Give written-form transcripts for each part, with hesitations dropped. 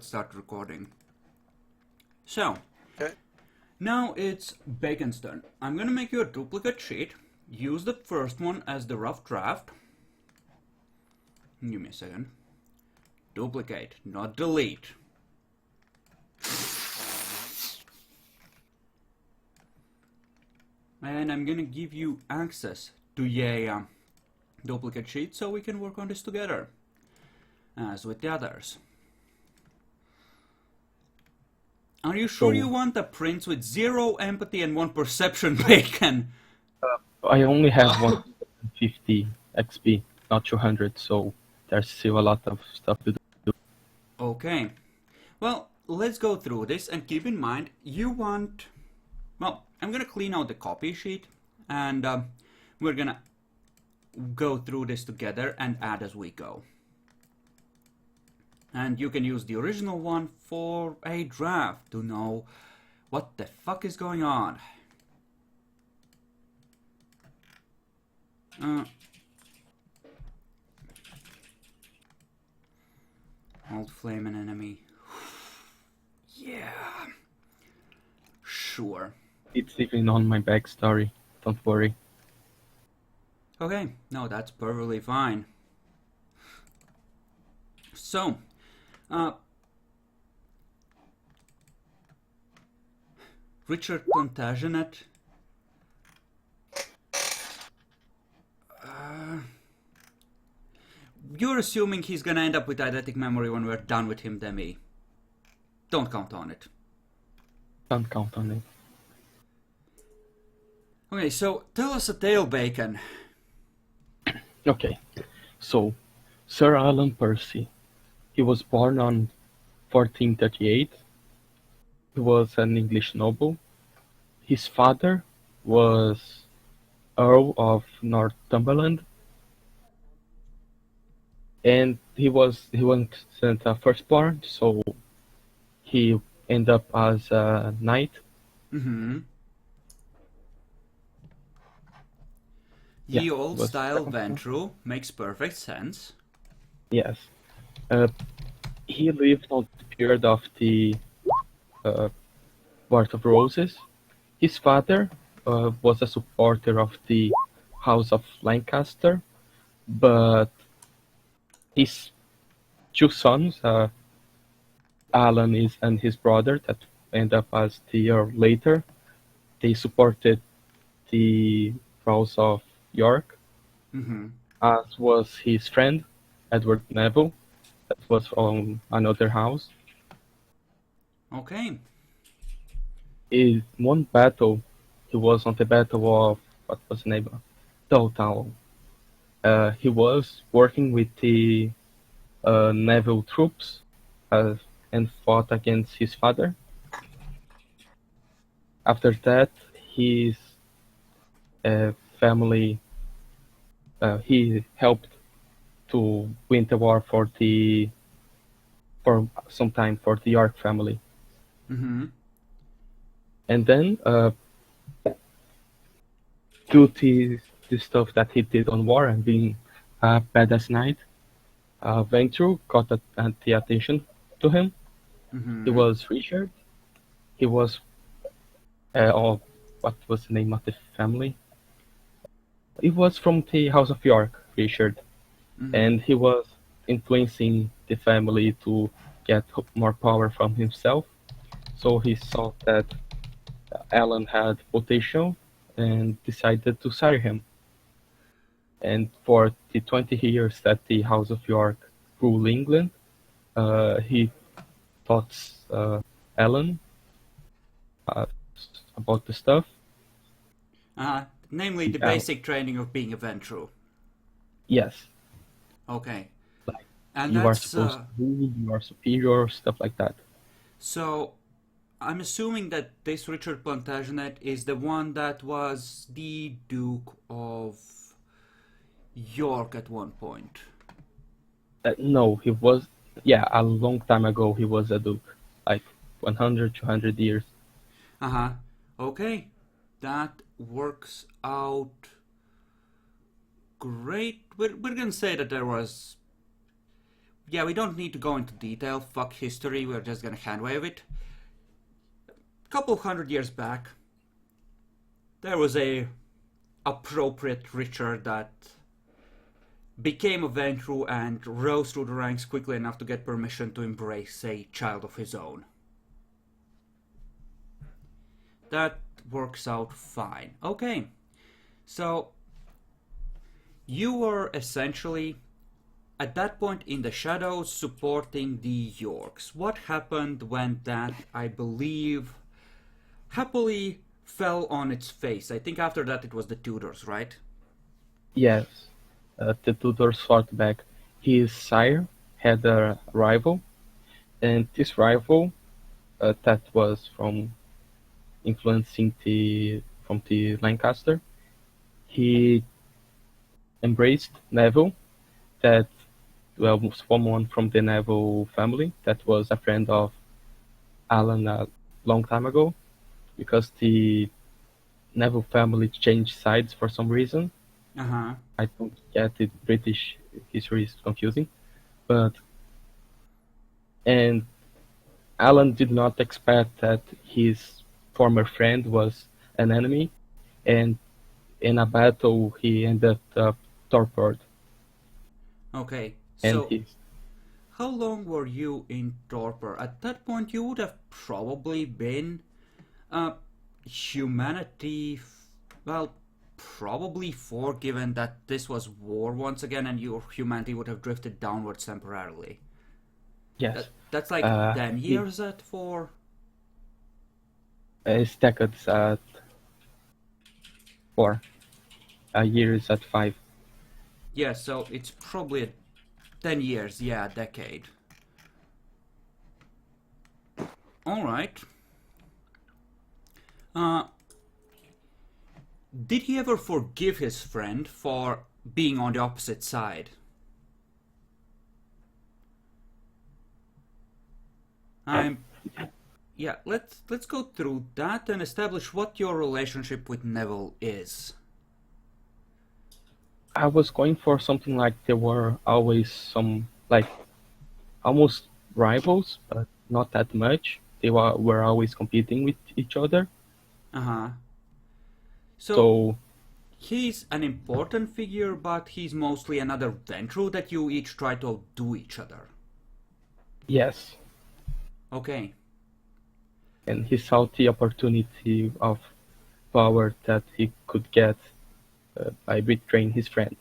let's start recording. So, Okay. now it's Bacon's turn. I'm gonna make you a duplicate sheet. Use the first one as the rough draft. Give me a second. Duplicate, not delete. And I'm gonna give you access to a duplicate sheet so we can work on this together, as with the others. Are you sure you want a prince with 0 empathy and 1 perception, Bacon? I only have 150 XP, not 200, so there's still a lot of stuff to do. Okay. Well, let's go through this and keep in mind you want... Well, I'm gonna clean out the copy sheet and we're gonna go through this together and add as we go. And you can use the original one for a draft to know what the fuck is going on. Hold flame an enemy. Yeah. Sure. It's even on my backstory, don't worry. Okay, no, that's perfectly fine. So, Richard Plantagenet. You're assuming he's gonna end up with eidetic memory when we're done with him, Demi. Don't count on it. Don't count on it. Okay, so tell us a tale, Bacon. Okay, so Sir Alan Percy, he was born on 1438. He was an English noble. His father was Earl of Northumberland, and he wasn't a firstborn, so he ended up as a knight. Mm-hmm. Yeah, Ye old was style second Ventru makes perfect sense. Yes. He lived on the period of the War of Roses. His father was a supporter of the House of Lancaster, but his two sons, Alan and his brother, that end up as the year later, they supported the House of York, Mm-hmm. as was his friend, Edward Neville, that was from another house. Okay. In one battle, he was on the battle of, what was the name? Town. He was working with the Neville troops and fought against his father. After that, his family, he helped to win the war for some time for the York family. Mm-hmm. And then, due to the stuff that he did on war and being a badass knight, Ventru got the attention to him. Mm-hmm. He was Richard. He was, what was the name of the family? He was from the House of York, Richard. Mm-hmm. And he was influencing the family to get more power from himself. So he saw that Alan had potential and decided to sire him. And for the 20 years that the House of York ruled England, he taught Alan about the stuff. Namely the basic training of being a Ventru. Yes. Okay. Like, And you are that's supposed to rule, you are superior, stuff like that. so I'm assuming that this Richard Plantagenet is the one that was the Duke of York at one point. No, he was, yeah, a long time ago he was a duke. Like 100, 200 years. Uh-huh. Okay. That works out great. We're gonna say that there was yeah, we don't need to go into detail. Fuck history, we're just gonna handwave it. A couple hundred years back, there was a appropriate Richard that became a Ventru and rose through the ranks quickly enough to get permission to embrace a child of his own. That works out fine. Okay, so you were essentially at that point in the shadows supporting the Yorks. What happened when that, I believe, happily fell on its face? I think after that it was the Tudors, right? Yes, the Tudors fought back. His sire had a rival, and this rival that was from influencing from the Lancaster. He embraced Neville, that was someone from the Neville family that was a friend of Alan a long time ago, because the Neville family changed sides for some reason. Uh-huh. I don't get it. British history is confusing, but and Alan did not expect that his former friend was an enemy, and in a battle he ended up tortured, Okay, and so he's how long were you in torpor? At that point, you would have probably been uh, humanity. Well, probably four, given that this was war once again, and your humanity would have drifted downwards temporarily. yes. That's like 10 He years at four. stacked at 4, a year is at 5. Yeah, so it's probably 10 years. Yeah, a decade. All right. Uh, did he ever forgive his friend for being on the opposite side? Uh, I'm Yeah, let's go through that and establish what your relationship with Neville is. I was going for something like there were always some like almost rivals, but not that much. They were always competing with each other. Uh-huh. So So he's an important figure, but he's mostly another Ventru that you each try to outdo each other. yes, Okay. and he saw the opportunity of power that he could get by betraying his friend.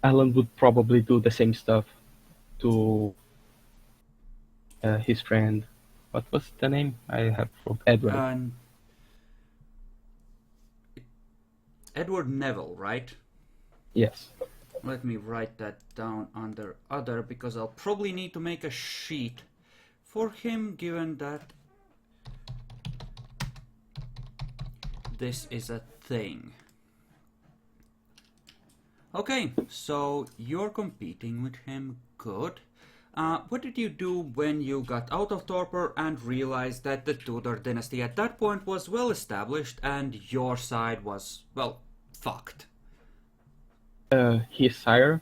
Alan would probably do the same stuff to his friend. What was the name? I have wrote Edward. And Edward Neville, right? Yes. Let me write that down under other because I'll probably need to make a sheet for him given that this is a thing. Okay, so you're competing with him. Good. What did you do when you got out of torpor and realized that the Tudor dynasty at that point was well established and your side was, well, fucked? His sire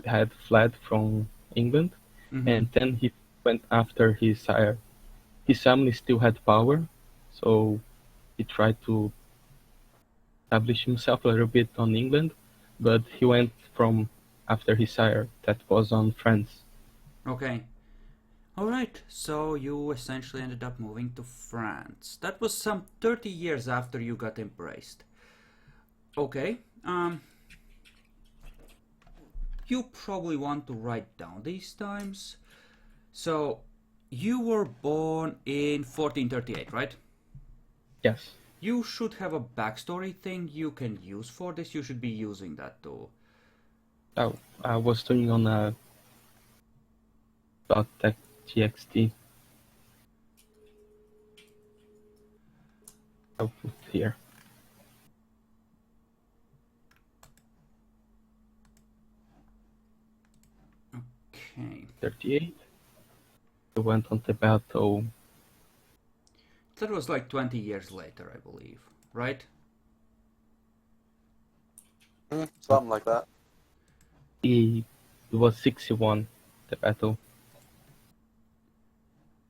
had fled from England, Mm-hmm. and then he went after his sire. His family still had power, so he tried to establish himself a little bit on England, but he went from after his sire that was on France. Okay. Alright, so you essentially ended up moving to France. That was some 30 years after you got embraced. Okay, you probably want to write down these times. So, you were born in 1438, right? Yes. You should have a backstory thing you can use for this. You should be using that too. Oh, I was doing on a .txt. I'll put here. Okay. 38. I went on the battle. That was like 20 years later, I believe, right? Something like that. It was 61, the battle.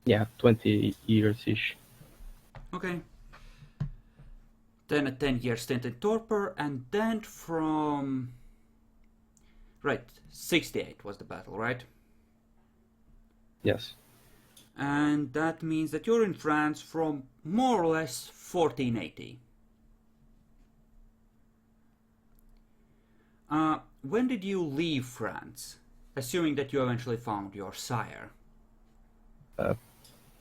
Yeah, 20 years-ish. Okay. Then a 10-year stint in torpor, and then from... Right, 68 was the battle, right? Yes. And that means that you're in France from more or less 1480. When did you leave France? Assuming that you eventually found your sire. Uh,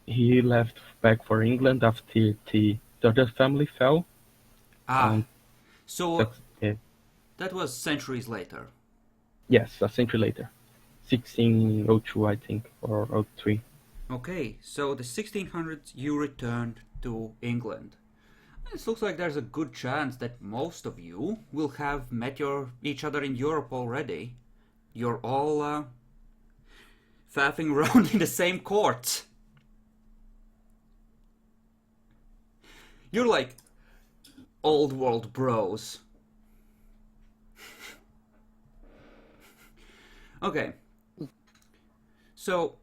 he left back for England after the other family fell. Ah, Um, so that's, uh, that was centuries later. yes, a century later. 1602, I think, or oh 03. Okay, so the 1600s you returned to England. It looks like there's a good chance that most of you will have met each other in Europe already. You're all faffing around in the same courts. You're like old world bros. Okay, so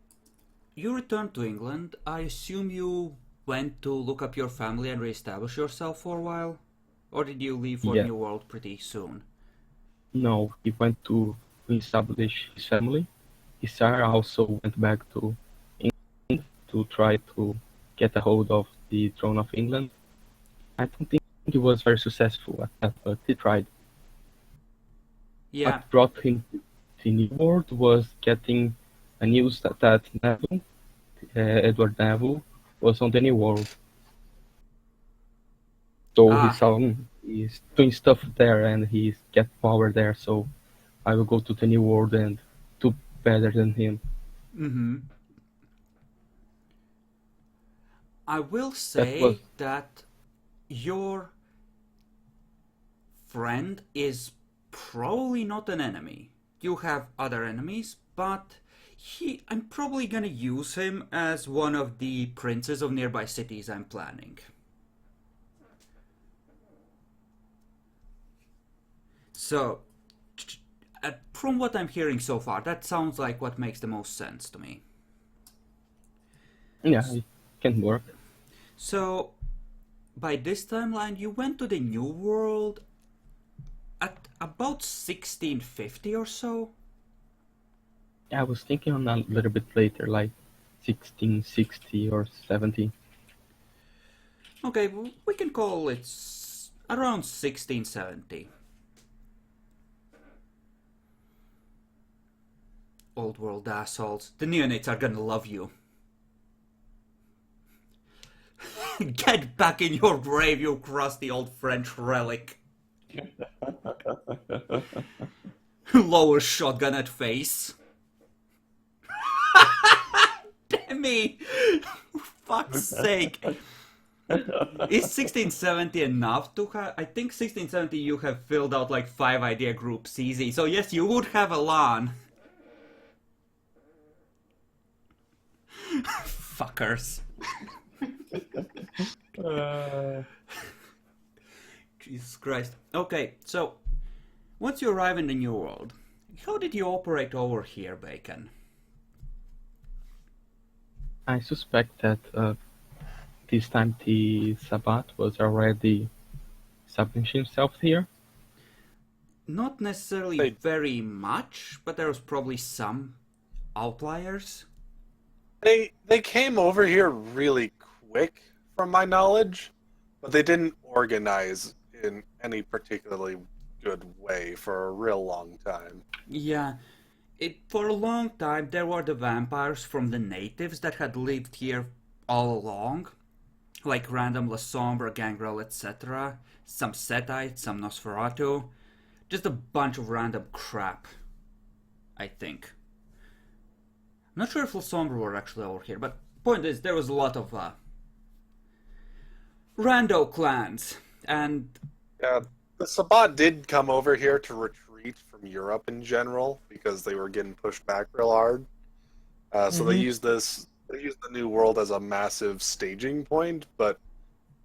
you returned to England. I assume you went to look up your family and reestablish yourself for a while? Or did you leave for Yeah. New World pretty soon? No, he went to establish his family. His sire also went back to England to try to get a hold of the throne of England. I don't think he was very successful at that, but he tried. Yeah. What brought him to the New World was getting a news that Neville, Edward Neville, was on the New World. So he Ah. saw he's doing stuff there and he's get power there. So I will go to the New World and do better than him. Mm-hmm. I will That was say that your friend is probably not an enemy. You have other enemies, but I'm probably gonna use him as one of the princes of nearby cities I'm planning. So, from what I'm hearing so far, that sounds like what makes the most sense to me. yeah, it can work. So, by this timeline, you went to the New World at about 1650 or so? I was thinking on a little bit later, like 1660 or 70. Okay, we can call it around 1670. Old world assholes. The neonates are gonna love you. Get back in your grave, you crusty old French relic. Lower shotgun at face. Demi! Fuck's sake. Is 1670 enough to have... I think 1670 you have filled out like 5 idea groups easy. So yes, you would have a LAN. Fuckers. Jesus Christ. Okay, so once you arrive in the New World, how did you operate over here, Bacon? I suspect that this time the Sabbath was already establishing himself here. Not necessarily They- very much, but there was probably some outliers. They came over here really quick, from my knowledge, but they didn't organize in any particularly good way for a real long time. Yeah, for a long time there were the vampires from the natives that had lived here all along, like random La Sombre, Gangrel, etc. Some Setites, some Nosferatu, just a bunch of random crap, I think. I'm not sure if La Sombre were actually over here, but point is, there was a lot of rando clans, and Yeah, the Sabbat did come over here to retreat from Europe in general because they were getting pushed back real hard. So they used this. They used the New World as a massive staging point, but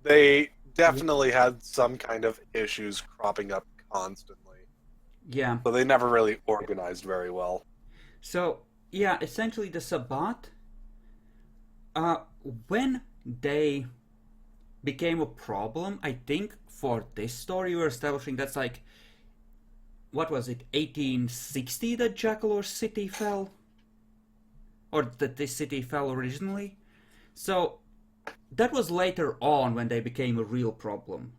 they definitely had some kind of issues cropping up constantly. yeah. So they never really organized very well. So, yeah, essentially the Sabbat when they became a problem, I think for this story we're establishing that's like, what was it, 1860 that Jackalore City fell? Or that this city fell originally? So that was later on when they became a real problem.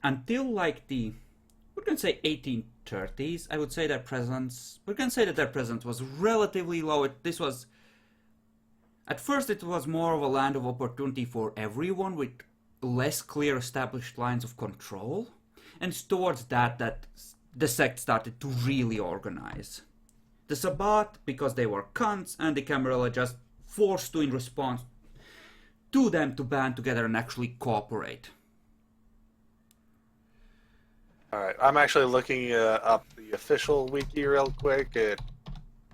Until like we're gonna say 1830s, I would say their presence, we're gonna say that their presence was relatively low. At first it was more of a land of opportunity for everyone with less clear established lines of control. And it's towards that the sect started to really organize. The Sabbat, because they were cunts, and the Camarilla just forced to in response to them to band together and actually cooperate. Alright, I'm actually looking up the official wiki real quick. It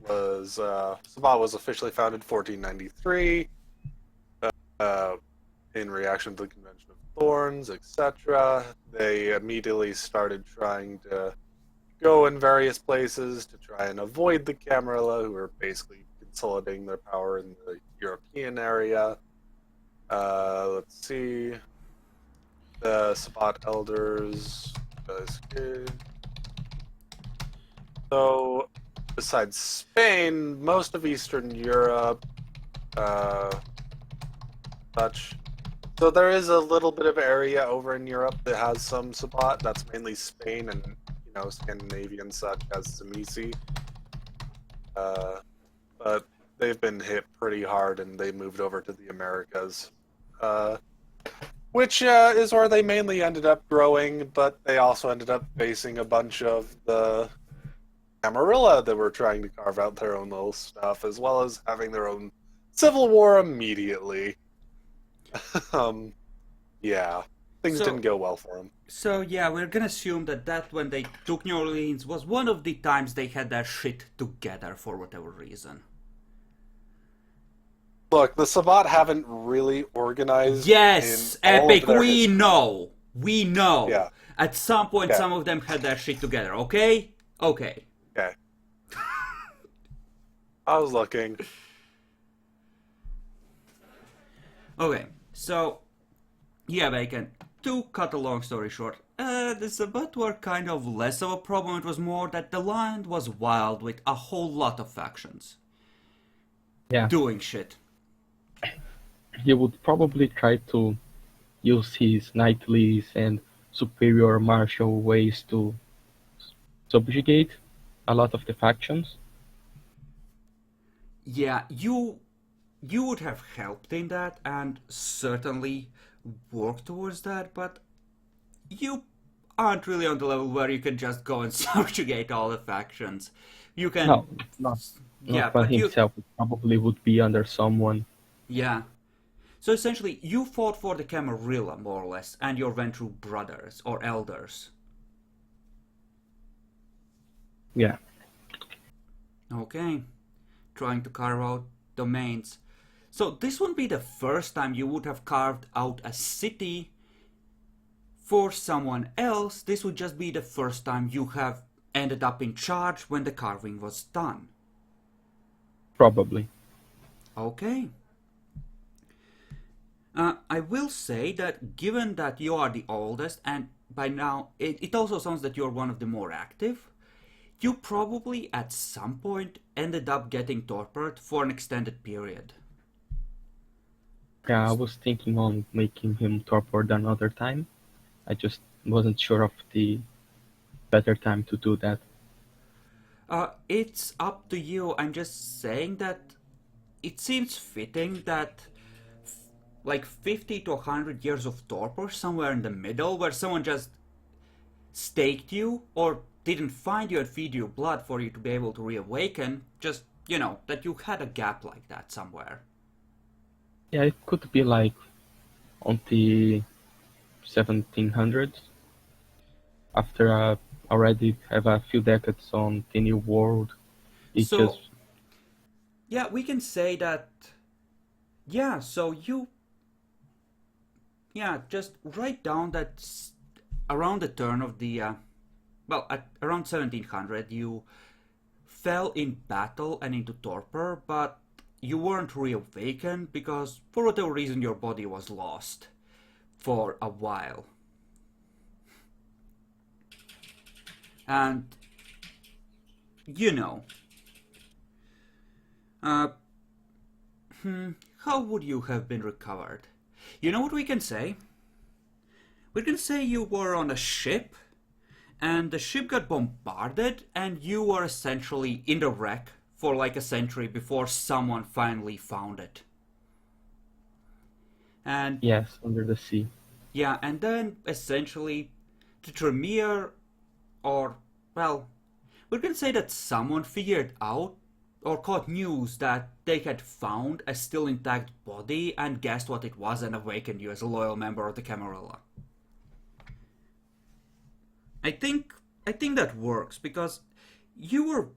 was, Sabbat was officially founded in 1493, in reaction to the Convention of Thorns, etc. They immediately started trying to go in various places to try and avoid the Camarilla, who were basically consolidating their power in the European area. Let's see. The Sabbat elders. That's good. So, besides Spain, most of Eastern Europe, such. So there is a little bit of area over in Europe that has some Sabbat. That's mainly Spain and, Scandinavia and such as Zamisi. But they've been hit pretty hard and they moved over to the Americas. Which is where they mainly ended up growing, but they also ended up facing a bunch of the Camarilla that were trying to carve out their own little stuff, as well as having their own civil war immediately. Yeah, things didn't go well for them. So yeah, we're gonna assume that when they took New Orleans was one of the times they had their shit together for whatever reason. Look, the Sabbat haven't really organized. Yes, in all Epic, of their we history. know. We know. Yeah. At some point, Yeah. some of them had their shit together, okay? Okay. Okay. I was looking. Okay, so, yeah, Bacon, to cut a long story short, the Sabbat were kind of less of a problem. It was more that the land was wild with a whole lot of factions. Yeah. Doing shit. He would probably try to use his knightlies and superior martial ways to subjugate a lot of the factions. Yeah, you would have helped in that and certainly worked towards that, but you aren't really on the level where you can just go and subjugate all the factions. You can... No, not by himself. It probably would be under someone. Yeah. So essentially, you fought for the Camarilla, more or less, and your Ventru brothers, or elders. Yeah. Okay. Trying to carve out domains. So this wouldn't be the first time you would have carved out a city for someone else. This would just be the first time you have ended up in charge when the carving was done. Probably. Okay. I will say that given that you are the oldest, and by now it also sounds that you're one of the more active, you probably at some point ended up getting tortured for an extended period. Yeah, I was thinking on making him tortured another time. I just wasn't sure of the better time to do that. It's up to you. I'm just saying that it seems fitting that like 50 to 100 years of torpor somewhere in the middle where someone just staked you or didn't find you and feed you blood for you to be able to reawaken, just, that you had a gap like that somewhere. Yeah, it could be like on the 1700s. After I already have a few decades on the New World. Yeah, we can say that. Yeah, so you. Yeah, just write down that around the turn of the. At around 1700, you fell in battle and into torpor, but you weren't reawakened because for whatever reason your body was lost for a while. And you know, uh, how would you have been recovered? You know what we can say? We can say you were on a ship and the ship got bombarded and you were essentially in the wreck for like a century before someone finally found it. And Yes, under the sea. yeah, and then essentially the Tremere, or well, we can say that someone figured out or caught news that they had found a still intact body and guessed what it was and awakened you as a loyal member of the Camarilla. I think that works because you were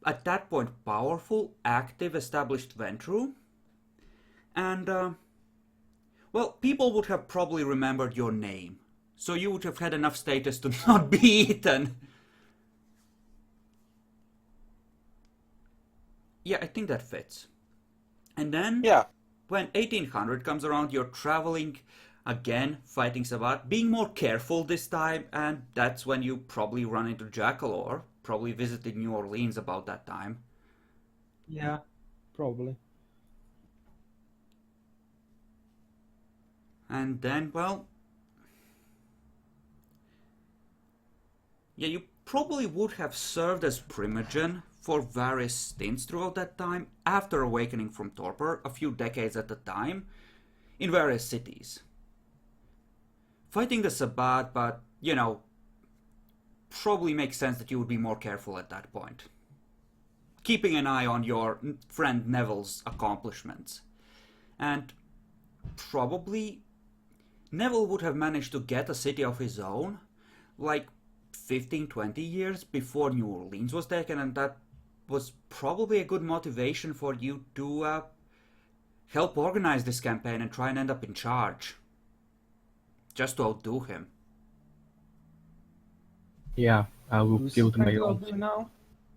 at that point powerful, active, established Ventru, and well, people would have probably remembered your name, so you would have had enough status to not be eaten. Yeah, I think that fits. And then, Yeah. when 1800 comes around, you're traveling again, fighting Sabbat, being more careful this time, and that's when you probably run into Jackalor, probably visited New Orleans about that time. Yeah, probably. And then, well, yeah, you probably would have served as Primogen for various stints throughout that time, after awakening from torpor, a few decades at a time, in various cities. Fighting the Sabbat, but, you know, probably makes sense that you would be more careful at that point. Keeping an eye on your friend Neville's accomplishments. And probably Neville would have managed to get a city of his own, like 15, 20 years before New Orleans was taken, and that was probably a good motivation for you to help organize this campaign and try and end up in charge. Just to outdo him. Yeah, I will Who's build my trying to own outdo now?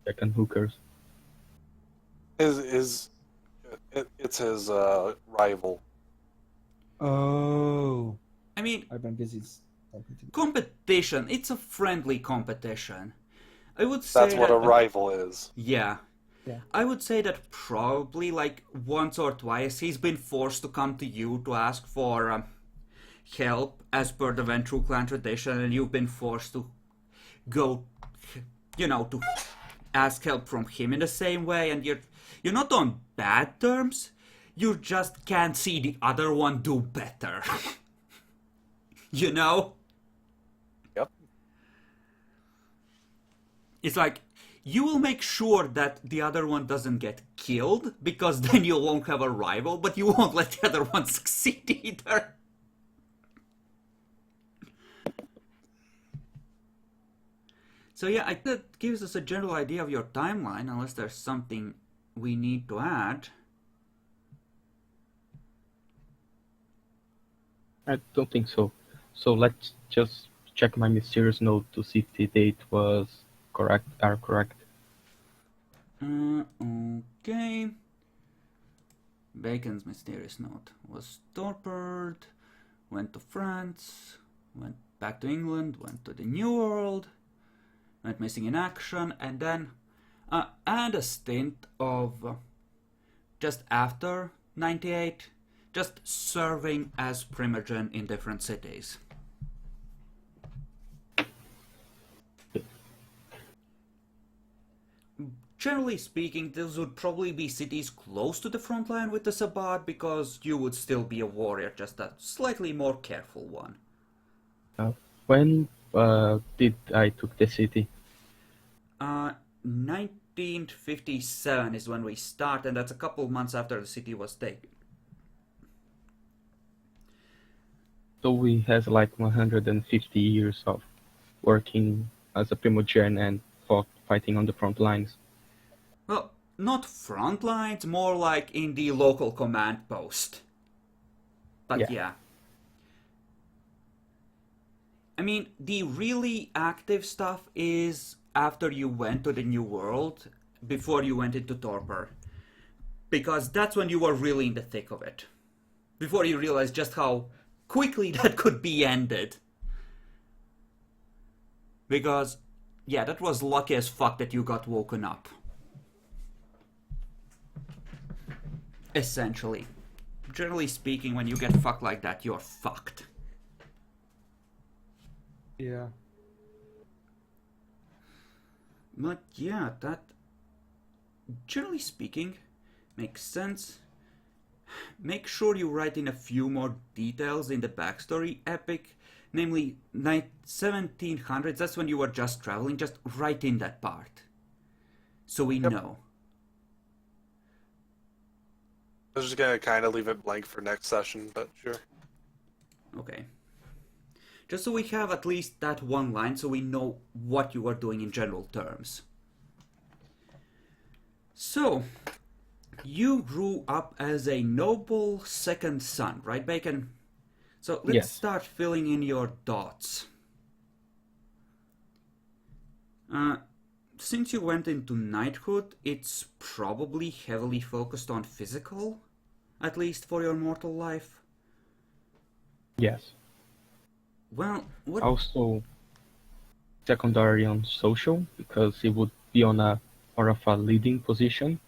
second hookers. It's his rival. Oh, I mean, I've been busy. competition, it's a friendly competition. I would say That's what that, a rival is. yeah. Yeah. I would say that probably like once or twice he's been forced to come to you to ask for help as per the Ventru clan tradition, and you've been forced to go, you know, to ask help from him in the same way, and you're not on bad terms. You just can't see the other one do better. You know? Yep. It's like, you will make sure that the other one doesn't get killed, because then you won't have a rival, but you won't let the other one succeed either. So yeah, I think that gives us a general idea of your timeline, unless there's something we need to add. I don't think so. So let's just check my mysterious note to see if the date was correct. Are correct. Okay. Bacon's mysterious note was torpid, went to France, went back to England, went to the New World, went missing in action, and then and a stint of just after 98, just serving as Primogen in different cities. Generally speaking, those would probably be cities close to the front line with the Sabbat, because you would still be a warrior, just a slightly more careful one. When did I took the city? 1957 is when we start, and that's a couple months after the city was taken. So he has like 150 years of working as a Primogen and fighting on the front lines. Well, not front lines, more like in the local command post. But yeah. I mean, the really active stuff is after you went to the New World, before you went into torpor. because that's when you were really in the thick of it. Before you realized just how quickly that could be ended. Because, yeah, that was lucky as fuck that you got woken up. Essentially. Generally speaking, when you get fucked like that, you're fucked. Yeah. But yeah, that, generally speaking, makes sense. Make sure you write in a few more details in the backstory epic, namely 1700s, that's when you were just traveling, just write in that part. So we know. I was just gonna kind of leave it blank for next session, but sure. Okay. Just so we have at least that one line so we know what you are doing in general terms. So, you grew up as a noble second son, right, Bacon? So let's Yes. start filling in your dots. Since you went into knighthood, it's probably heavily focused on physical, at least for your mortal life. Yes. Well, what? Also, secondary on social, because he would be on a more of a leading position.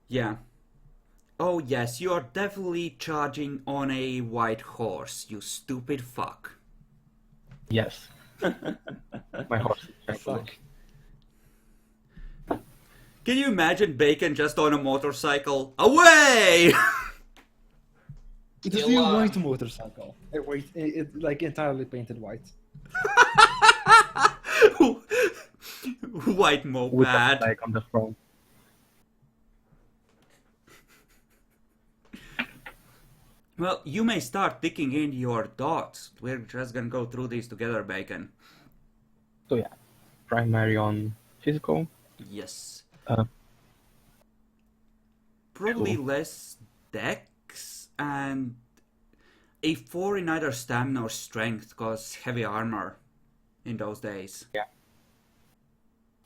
Yeah. Oh yes, you are definitely charging on a white horse, you stupid fuck. Yes. My horse is Fuck. actually. Can you imagine Bacon just on a motorcycle? Away! It is Still, a white motorcycle. It like entirely painted white. White With a moped. flag on the front. Well, you may start ticking in your dots. We're just gonna go through these together, Bacon. So yeah, primary on physical. Yes. Uh, Probably cool. less dex and a 4 in either stamina or strength, cause heavy armor in those days. Yeah.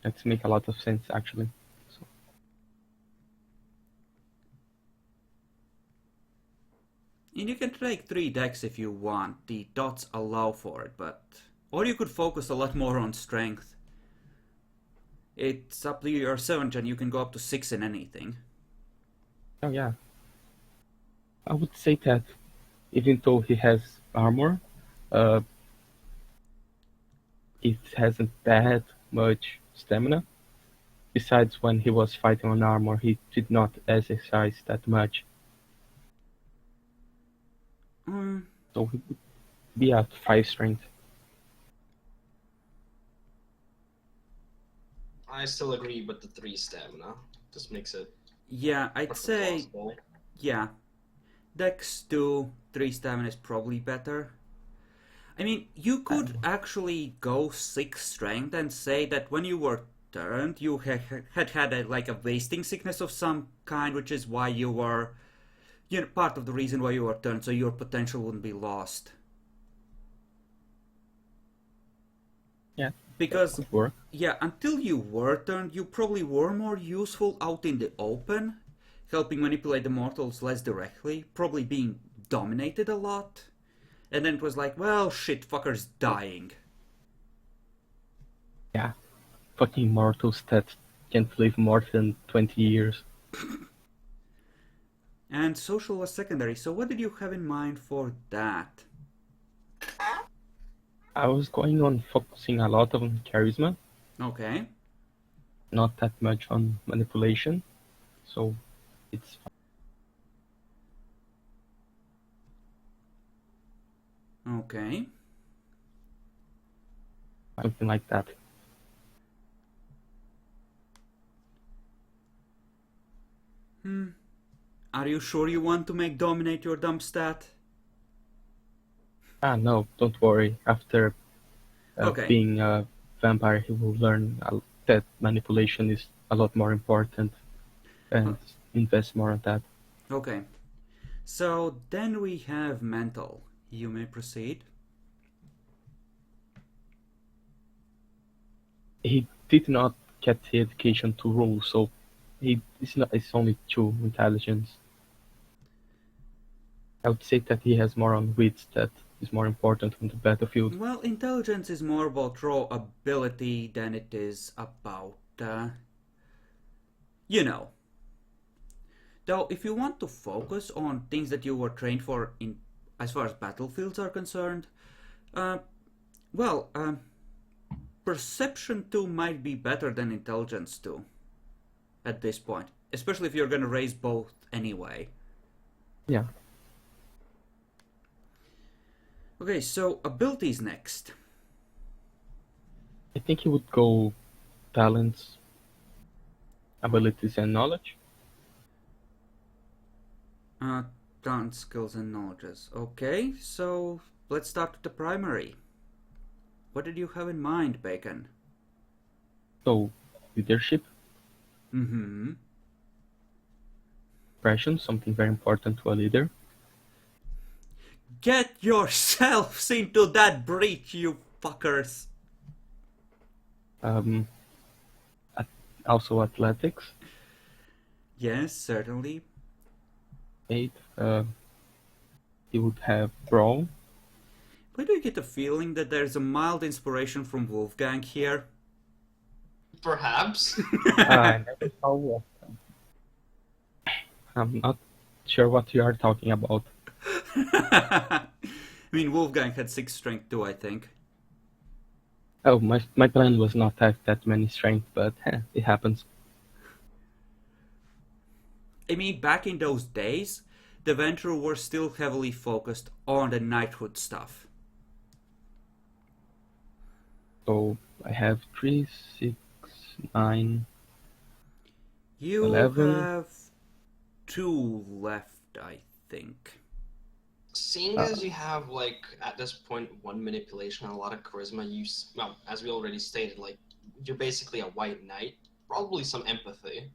That makes a lot of sense actually. So, And you can take 3 dex if you want. The dots allow for it, but... Or you could focus a lot more on strength. It's up to your 7th and you can go up to 6 in anything. oh yeah. I would say that even though he has armor, it hasn't that much stamina. Besides, when he was fighting on armor, he did not exercise that much. So he would be at 5 strength. I still agree with the 3 stamina. Just makes it Yeah, I'd more say... plausible. Yeah. Dex 2, 3 stamina is probably better. I mean, you could actually go 6 strength and say that when you were turned, you had a wasting sickness of some kind, which is why you were, part of the reason why you were turned, so your potential wouldn't be lost. Yeah, Because, could work. yeah, until you were turned, you probably were more useful out in the open, helping manipulate the mortals less directly, probably being dominated a lot. And then it was like, well, shit, fucker's dying. Yeah, fucking mortals that can't live more than 20 years. And social was secondary, so what did you have in mind for that? I was going on focusing a lot on charisma, Okay. not that much on manipulation, so it's Okay. something like that. Are you sure you want to make dominate your dump stat? Ah, no, don't worry. After Okay. being a vampire, he will learn that manipulation is a lot more important and invest more on that. Okay. So then we have mental. You may proceed. He did not get the education to rule, so It's only 2 intelligence. I would say that he has more on wits that is more important on the battlefield. Well, intelligence is more about raw ability than it is about, you know. Though, if you want to focus on things that you were trained for in, as far as battlefields are concerned, uh, well, perception 2 might be better than intelligence 2 at this point, especially if you're gonna raise both anyway. Yeah. Okay, so abilities next. I think he would go talents, abilities, and knowledge. Talent, skills, and knowledges. Okay, so let's start with the primary. What did you have in mind, Bacon? So, leadership, Mm-hmm. impression, something very important to a leader. Get yourselves into that breach, you fuckers! Also athletics. Yes, certainly. 8. He would have brawl. Why do you get the feeling that there's a mild inspiration from Wolfgang here? Perhaps. I never saw Wolfgang. I'm not sure what you are talking about. I mean, Wolfgang had 6 strength too, I think. Oh, my plan was not to have that many strength, but it happens. I mean, back in those days, the Venture were still heavily focused on the knighthood stuff. So I have 3, 6, 9. You 11. have 2 left, I think. Seeing as you have, like, at this point, 1 manipulation and a lot of charisma, well, as we already stated, like, you're basically a white knight. Probably some empathy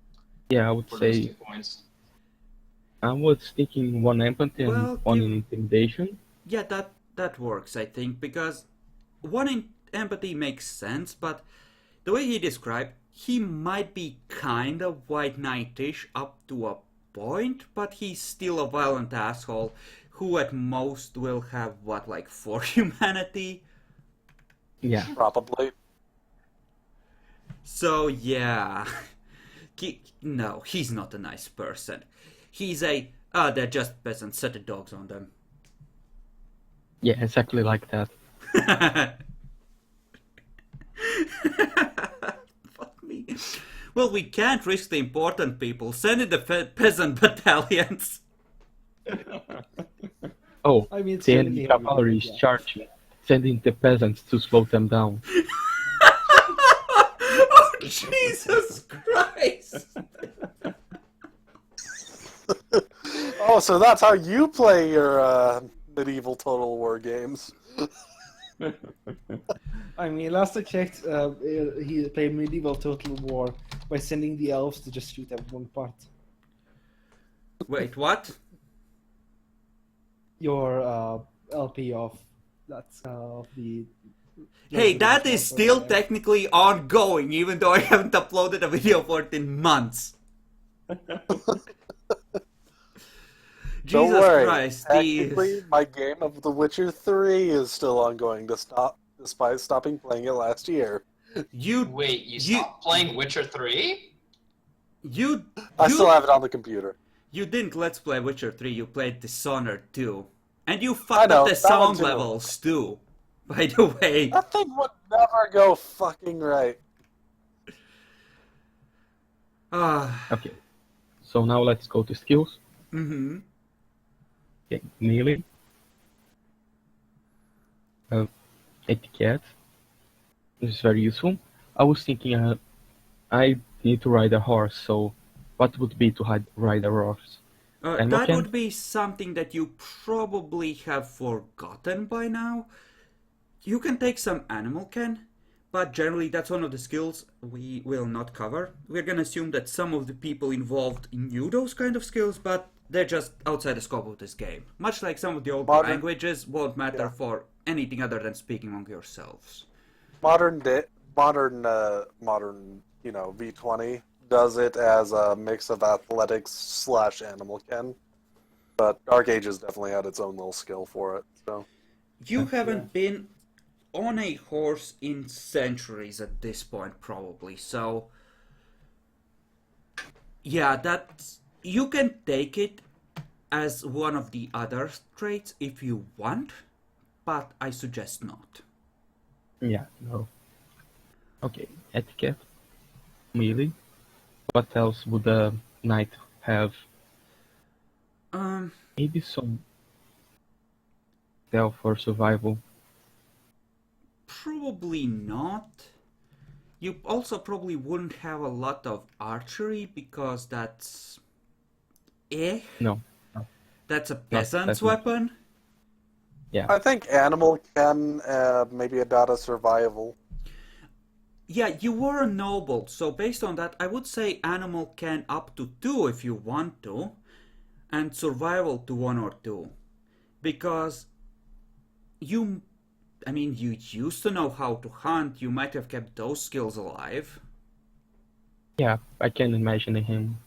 Yeah, I would for those say 2 points. I was thinking 1 empathy and Well, 1 in intimidation. Yeah, that works, I think, because 1 in empathy makes sense, but the way he described, he might be kind of white knightish up to a point, but he's still a violent asshole who at most will have, what, like 4 humanity? Yeah. Probably. So, yeah. No, he's not a nice person. He's they're just peasants, set the dogs on them. Yeah, exactly like that. Fuck me. Well, we can't risk the important people. Send in the peasant battalions. Oh, I mean, it's the gonna enemy be cavalry is yeah. charging, sending the peasants to slow them down. Oh, Jesus Christ! Oh, so that's how you play your medieval Total War games. I mean, last I checked, he played medieval Total War by sending the elves to just shoot everyone apart. Wait, what? Your LP of that's the. Hey, that is still technically ongoing, even though I haven't uploaded a video for it in months. Don't Jesus worry. Christ, Technically, my game of The Witcher 3 is still ongoing despite stopping playing it last year. Wait, you stopped playing Witcher 3? I still have it on the computer. You didn't Let's Play Witcher 3, you played Dishonored 2. And you I fucked know, up the that one sound too. levels too, by the way. That thing would never go fucking right. Okay, so now let's go to skills. Mm-hmm. Okay, melee. Etiquette. This is very useful. I was thinking I need to ride a horse, so what would be to ride a horse? That would be something that you probably have forgotten by now. You can take some animal ken, but generally that's one of the skills we will not cover. We're gonna assume that some of the people involved knew those kind of skills, but they're just outside the scope of this game. Much like some of the old languages won't matter for anything other than speaking among yourselves. Modern, V20 does it as a mix of athletics / animal ken, but Dark Ages definitely had its own little skill for it. So You haven't been on a horse in centuries at this point, probably. So, yeah, that's you can take it as one of the other traits if you want, but I suggest not. Yeah, no. Okay, etiquette, melee. What else would a knight have? Um, Maybe some stealth for survival. Probably not. You also probably wouldn't have a lot of archery because that's No, no, that's a not peasant's that much. weapon. Yeah, I think animal ken, maybe a data survival. Yeah, you were a noble, so based on that, I would say animal can up to 2 if you want to, and survival to 1 or 2. Because you, I mean, you used to know how to hunt, you might have kept those skills alive. yeah, I can imagine him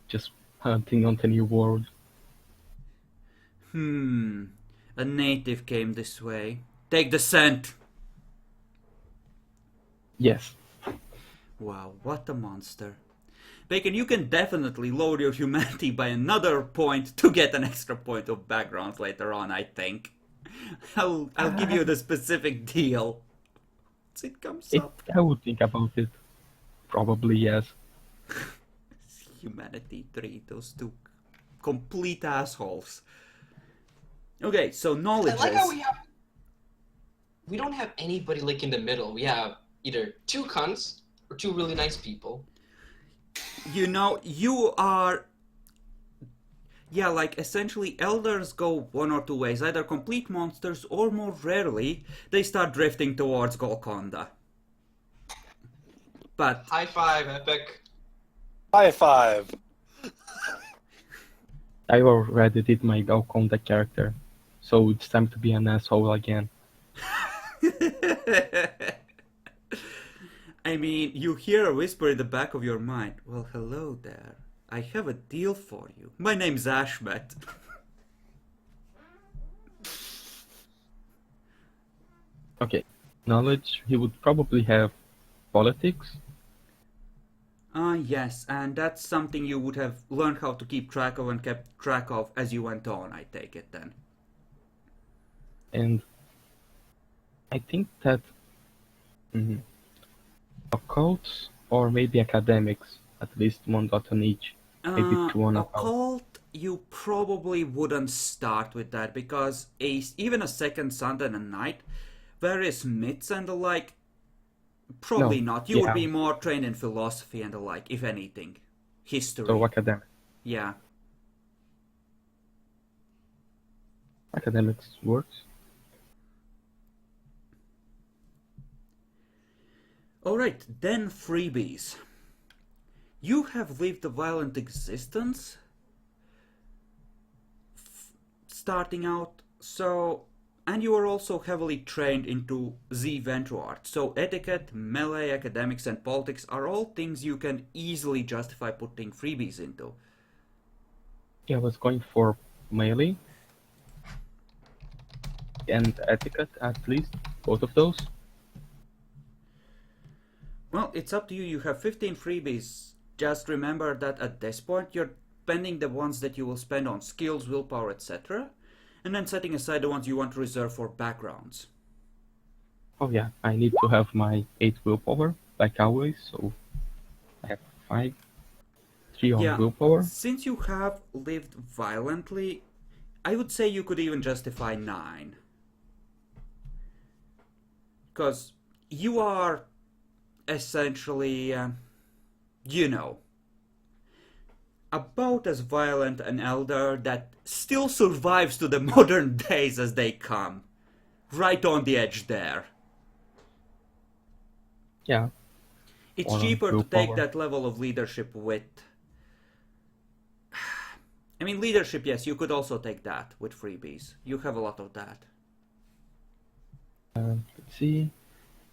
just hunting on the new world. A native came this way. Take the scent! Yes. Wow, what a monster. Bacon, you can definitely lower your humanity by another point to get an extra point of background later on, I think. I'll give you the specific deal. Once it comes up. I would think about it. Probably yes. Humanity 3, those two complete assholes. Okay, so I knowledge like how is... we don't have anybody like in the middle. We have either 2 cunts or 2 really nice people. You know, you are... Yeah, like, essentially, elders go 1 or 2 ways. Either complete monsters, or more rarely, they start drifting towards Golconda. But... High five, Epic. High five. I already did my Galconda character, so it's time to be an asshole again. I mean, you hear a whisper in the back of your mind. Well, hello there. I have a deal for you. My name's Ashmet. Okay, knowledge, he would probably have politics. Yes, and that's something you would have learned how to keep track of and kept track of as you went on, I take it then. And I think that occults or maybe academics, at least 1 dot on each, maybe 2 on occult. Occult, you probably wouldn't start with that because even a second sun and a night, various myths and the like, probably No, not. You would yeah. be more trained in philosophy and the like, if anything. History. So academic. Yeah. Academics works. Alright, then freebies. You have lived a violent existence starting out, so... And you are also heavily trained into Z Ventru art, so etiquette, melee, academics, and politics are all things you can easily justify putting freebies into. Yeah, I was going for melee and etiquette, at least, both of those. Well, it's up to you. You have 15 freebies. Just remember that at this point you're spending the ones that you will spend on skills, willpower, etc. And then setting aside the ones you want to reserve for backgrounds. Oh yeah, I need to have my 8 willpower, like always, so I have 5. 3 on willpower. Since you have lived violently, I would say you could even justify 9. Because you are essentially, you know, about as violent an elder that still survives to the modern days as they come. Right on the edge there. Yeah. It's Or cheaper to willpower. take that level of leadership with... I mean, leadership, yes, you could also take that with freebies. You have a lot of that. Let's see.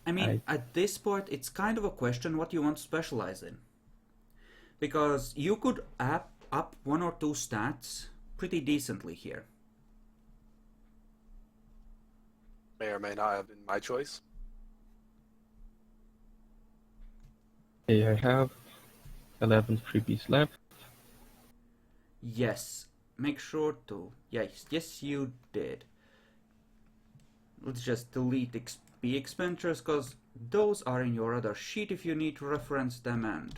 I mean, at this point, it's kind of a question what you want to specialize in. because you could up 1 or 2 stats pretty decently here. May or may not have been my choice. Okay, I have 11 freebies left. Yes, make sure to. Yes, you did. Let's just delete XP expenditures, because those are in your other sheet if you need to reference them, and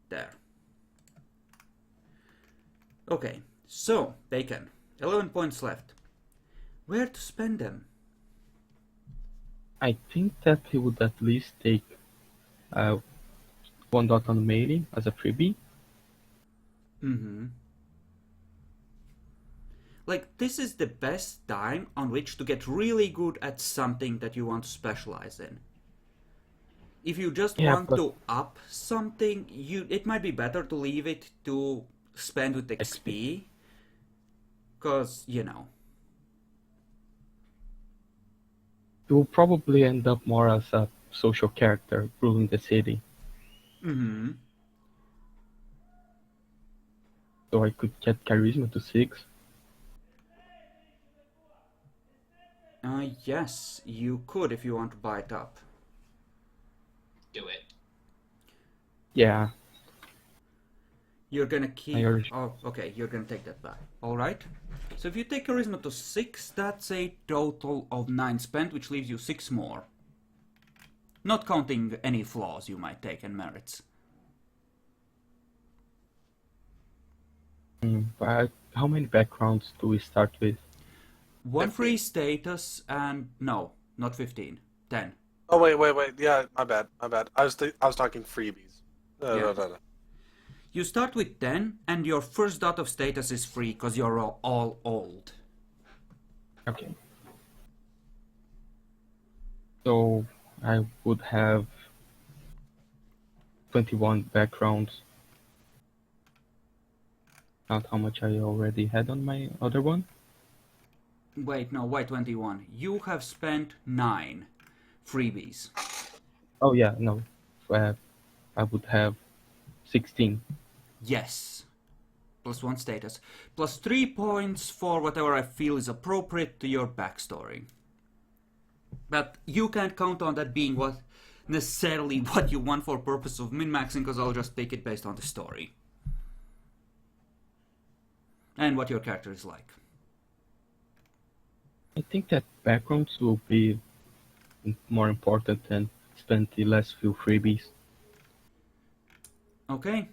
there. Okay, so, Bacon, 11 points left. Where to spend them? I think that he would at least take 1 dot on melee as a freebie. Like, this is the best time on which to get really good at something that you want to specialize in. If you just want to up something, it might be better to leave it to spend with XP. Because, you know. You will probably end up more as a social character ruling the city. So I could get charisma to 6. Yes, you could if you want to buy it up. Do it. Yeah. You're gonna keep... Oh, okay, you're gonna take that back. Alright. So if you take charisma to 6, that's a total of 9 spent, which leaves you 6 more. Not counting any flaws you might take and merits. But how many backgrounds do we start with? 1 free status and... No, not 15. 10. Oh, wait. Yeah, my bad. I was talking freebies. Yeah. You start with 10, and your first dot of status is free, because you're all old. Okay. So I would have 21 backgrounds. Not how much I already had on my other one. Wait, no, why 21? You have spent 9 freebies. Oh yeah, no. So I would have 16. Yes. Plus 1 status. Plus 3 points for whatever I feel is appropriate to your backstory. But you can't count on that being necessarily what you want for purpose of min-maxing, because I'll just take it based on the story. And what your character is like. I think that backgrounds will be more important than spend the last few freebies. Okay.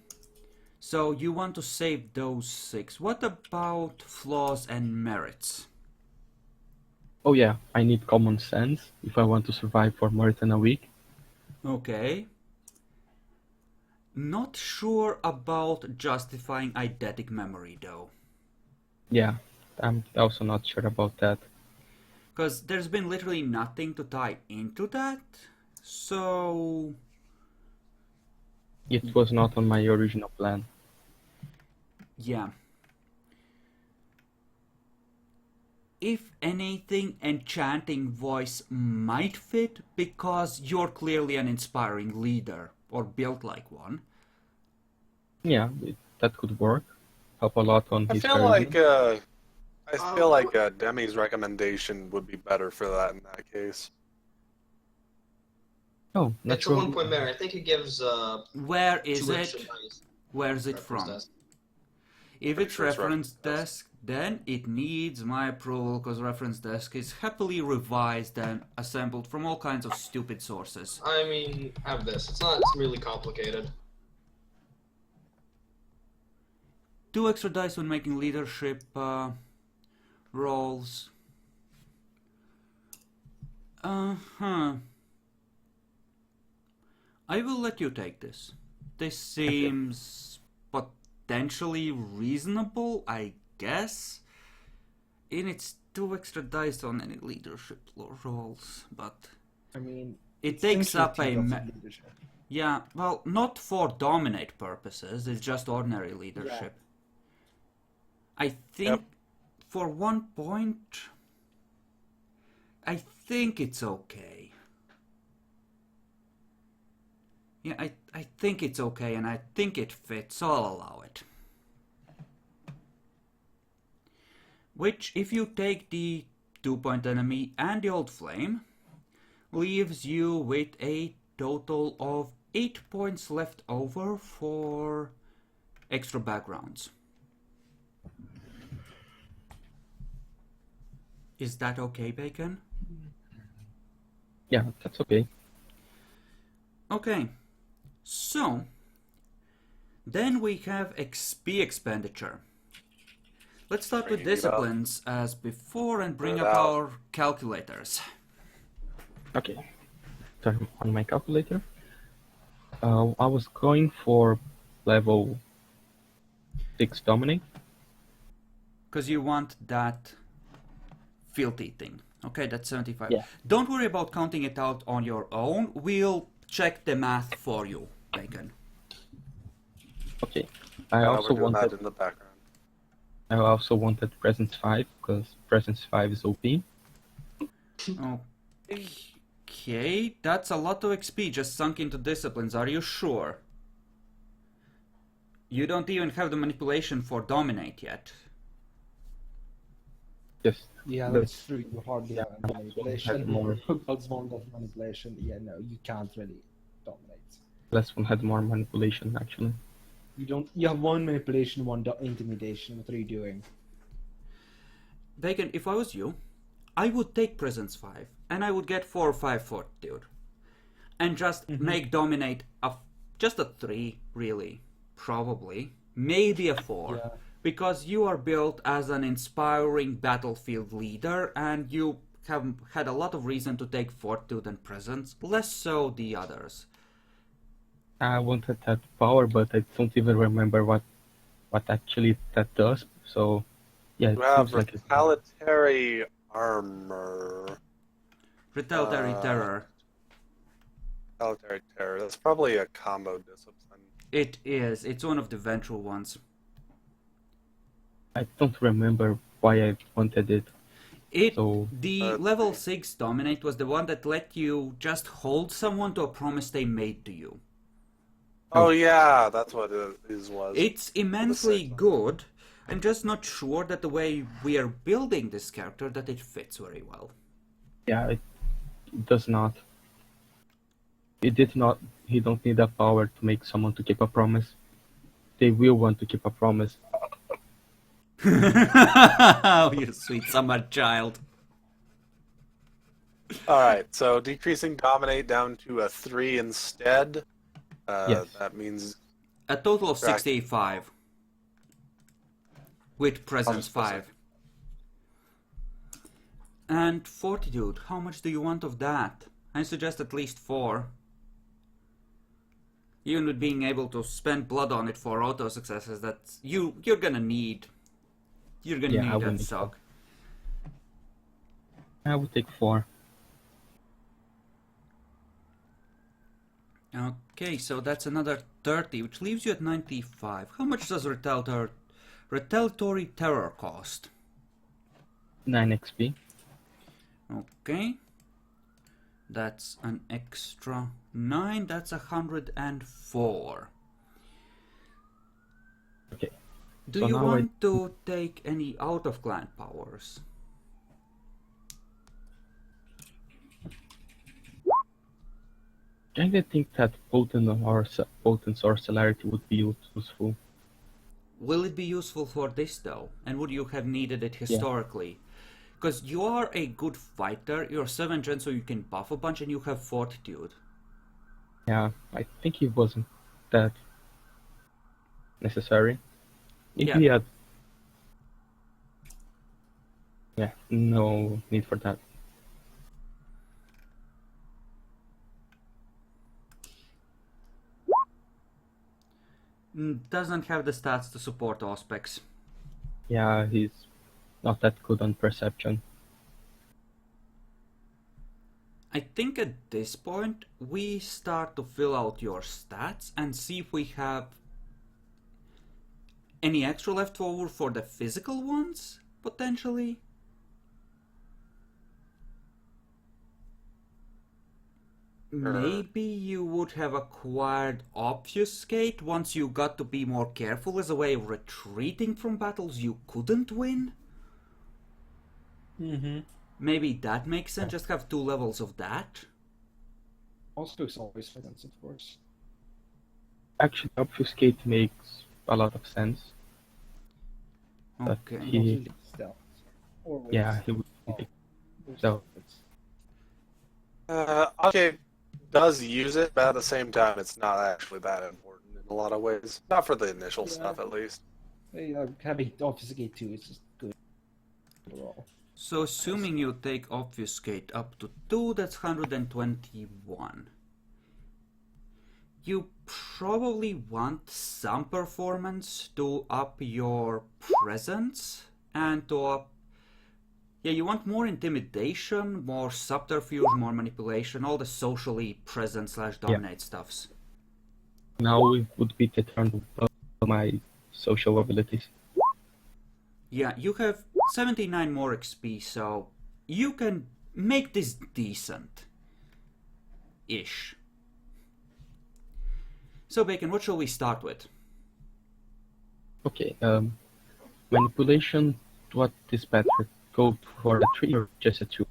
So you want to save those 6. What about flaws and merits? Oh yeah, I need common sense if I want to survive for more than a week. Okay. Not sure about justifying eidetic memory though. Yeah, I'm also not sure about that. Because there's been literally nothing to tie into that, so... It was not on my original plan. Yeah. If anything, enchanting voice might fit, because you're clearly an inspiring leader, or built like one. Yeah, that could work. Help a lot on his charisma. I feel like Demi's recommendation would be better for that in that case. Oh, it's a 1 point merit. I think it gives. Where is it? Where is it from? Desk. If it's reference desk, then it needs my approval, because reference desk is happily revised and assembled from all kinds of stupid sources. I mean, have this. It's really complicated. 2 extra dice when making leadership rolls. I will let you take this. This seems potentially reasonable, I guess. And it's 2 extra dice on any leadership rolls, but I mean, it takes up a leadership. Yeah, well, not for dominate purposes. It's just ordinary leadership. Yeah. I think for 1 point, I think it's okay. Yeah, I think it's okay, and I think it fits, so I'll allow it. Which, if you take the 2-point enemy and the old flame, leaves you with a total of 8 points left over for extra backgrounds. Is that okay, Bacon? Yeah, that's okay. Okay, so then we have XP expenditure. Let's start with Bringing it up. disciplines as before and bring Put up it out. our calculators. Okay. Turn on my calculator. I was going for level 6 dominate. Because you want that filthy thing. Okay, that's 75. Yeah. Don't worry about counting it out on your own. We'll check the math for you, Bacon. Okay. I We're also doing that wanted in the background. presence 5 because presence 5 is OP. Okay, that's a lot of XP just sunk into disciplines. Are you sure? You don't even have the manipulation for dominate yet. Just Yeah, the- that's true. You hardly have Yeah, manipulation. had more. Gods one of manipulation. Yeah, no, you can't really dominate. last one had more manipulation actually. You don't. You have one manipulation, one intimidation. What are you doing? Bacon, if I was you, I would take presence 5 and I would get 4 or 5 fortitude. And just make dominate just a 3, really. Probably. Maybe a 4. Yeah. Because you are built as an inspiring battlefield leader and you have had a lot of reason to take fortitude and presence, less so the others. I wanted that power, but I don't even remember what actually that does. So yeah, it You have seems like it's retaliatory armor. Retaliatory terror. Retaliatory terror. That's probably a combo discipline. It is. It's one of the ventral ones. I don't remember why I wanted it. So The level 6 dominate was the one that let you just hold someone to a promise they made to you. Oh yeah, that's what it was. It's immensely sixth one. good. I'm just not sure that the way we are building this character that it fits very well. yeah, it does not. It did not. He don't need that power to make someone to keep a promise. They will want to keep a promise. Oh, you sweet summer child. All right, so decreasing dominate down to a 3 instead. Yes. That means A total of Correct. 65. With presence 5. And fortitude, how much do you want of that? I suggest at least 4. Even with being able to spend blood on it for auto successes, that's you're gonna need. You're gonna Yeah, I need will that need suck. I will take 4. Okay, so that's another 30, which leaves you at 95. How much does retaliatory terror cost? 9 XP. Okay. That's an extra 9. That's 104. Okay. Do So you now want to take any out of clan powers? I think that potent or celerity would be useful. Will it be useful for this though? And would you have needed it historically? Because you are a good fighter, you're 7 gen so you can buff a bunch and you have fortitude. Yeah, I think it wasn't that necessary. If Yeah. he had, yeah, no need for that. Doesn't have the stats to support Auspex. Yeah, he's not that good on perception. I think at this point we start to fill out your stats and see if we have any extra left over for the physical ones, potentially. maybe you would have acquired Obfuscate once you got to be more careful as a way of retreating from battles you couldn't win? Mm-hmm. Maybe that makes sense, just have 2 levels of that. Also, it's always sense, of course. Actually, obfuscate makes a lot of sense. But Okay. he- Mostly stealth. Or with Yeah, he would be stealth. Okay, does use it, but at the same time, it's not actually that important in a lot of ways. Not for the initial Yeah. stuff, at least. Having Obfuscate too is just good overall. So assuming you take Obfuscate up to 2, that's 121. You probably want some performance to up your presence and to up... Yeah, you want more intimidation, more subterfuge, more manipulation, all the socially present / dominate stuffs. Now it would be the turn of my social abilities. Yeah, you have 79 more XP, so you can make this decent-ish. So Bacon, what shall we start with? Okay, manipulation, what is better? Go for a 3 or just a 2?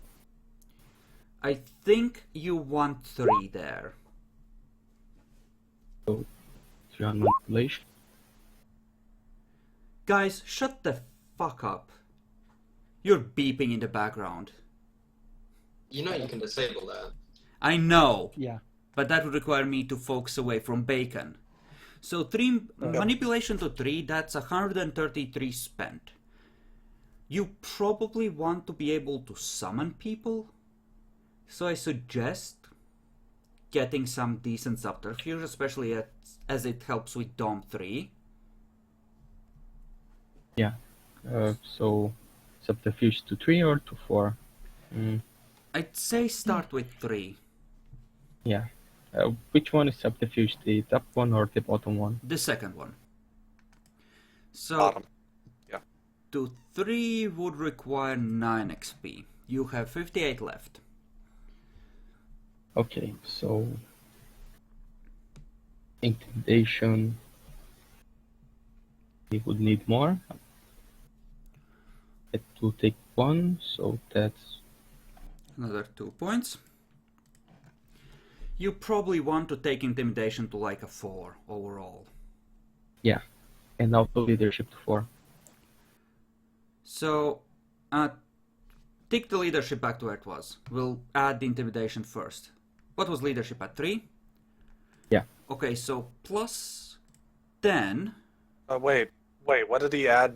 I think you want 3 there. So, 3 on manipulation. Guys, shut the fuck up. You're beeping in the background. You know you can disable that. I know, Yeah. but that would require me to focus away from Bacon. So 3 manipulation to 3, that's 133 spent. You probably want to be able to summon people, so I suggest getting some decent subterfuge, especially as it helps with Dom 3. Yeah, so subterfuge to 3 or to 4? I'd say start with 3. Yeah. Which one is subterfuge, the top one or the bottom one? The second one. So Bottom. to 3 would require 9 XP. You have 58 left. Okay, so intimidation. We would need more. It will take 1, so that's Another 2 points. You probably want to take intimidation to like a 4 overall. yeah. And also leadership to 4. So, take the leadership back to where it was. We'll add the intimidation first. What was leadership at 3? Yeah. Okay, so plus 10. Wait, what did he add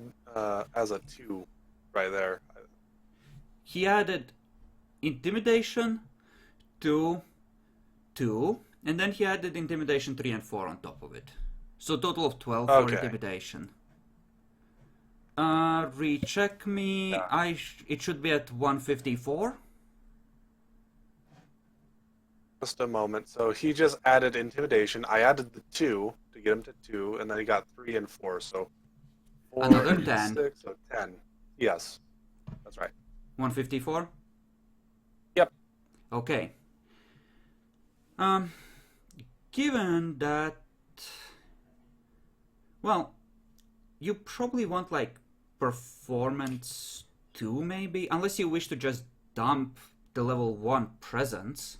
as a 2 right there? He added intimidation to 2, and then he added intimidation 3 and 4 on top of it. So total of 12 for Okay. intimidation. Recheck me. Yeah. It should be at 154. Just a moment. So he just added intimidation. I added the 2 to get him to 2, and then he got 3 and 4. So 4, Another and 10. 6, so 10. Yes, that's right. 154? Yep. Okay. Given that... Well, you probably want, like, performance 2, maybe? Unless you wish to just dump the level 1 presence.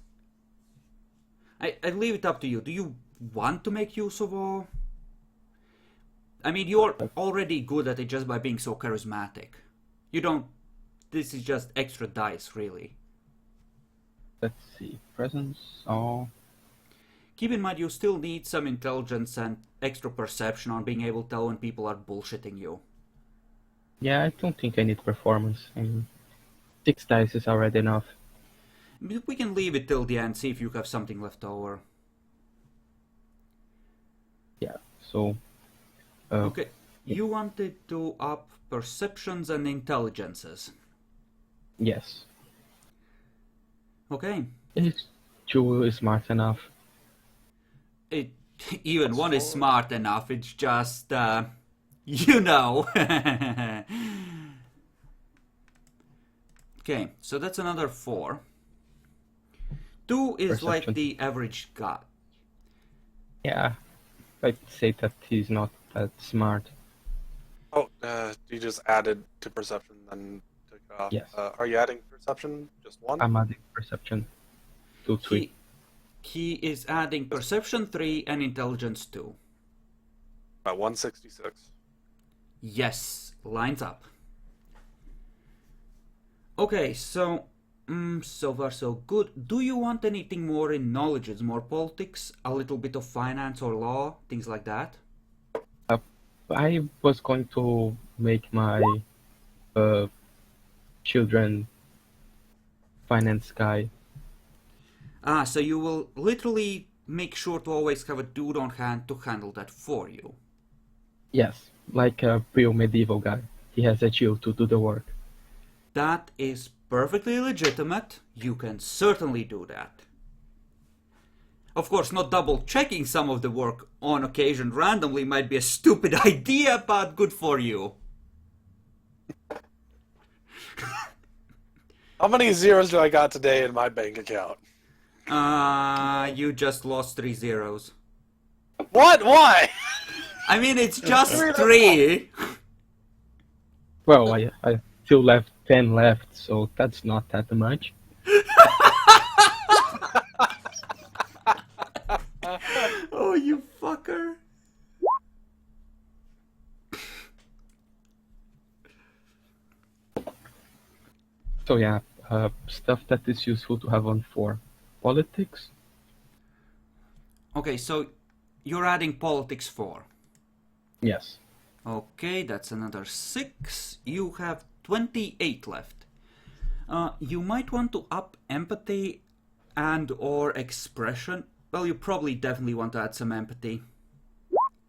I leave it up to you. Do you want to make use of all? I mean, you're already good at it just by being so charismatic. You don't... This is just extra dice, really. Let's see. Presence. Oh, Keep in mind, you still need some intelligence and extra perception on being able to tell when people are bullshitting you. yeah. I don't think I need performance. 6 dice is already enough. We can leave it till the end, see if you have something left over. Yeah. So. Okay, you wanted to up perceptions and intelligences. Yes. Okay, It's 2 is smart enough. even 1 is smart enough, it's just, you know. Okay, so that's another 4. 2 is like Perception. the average guy. Yeah, I'd say that he's not that smart. Oh, you just added to perception, then took off. Yes. Are you adding perception? Just one? I'm adding perception to 3. He is adding perception 3 and intelligence 2. About 166. Yes, lines up. Okay, so so far so good. Do you want anything more in knowledge? More politics, a little bit of finance or law, things like that? I was going to make my children finance guy. Ah, so you will literally make sure to always have a dude on hand to handle that for you. Yes, like a real medieval guy. He has a Jill to do the work. That is perfectly legitimate. You can certainly do that. Of course, not double checking some of the work on occasion randomly might be a stupid idea, but good for you. How many zeros do I got today in my bank account? You just lost 3 zeros. What? Why? I mean, it's just 3. Well, I still left 10 left, so that's not that much. Oh, you fucker. So yeah, stuff that is useful to have on 4. Politics? Okay, so you're adding politics 4. Yes. Okay, that's another 6. You have 28 left. You might want to up empathy and or expression. Well, you probably definitely want to add some empathy.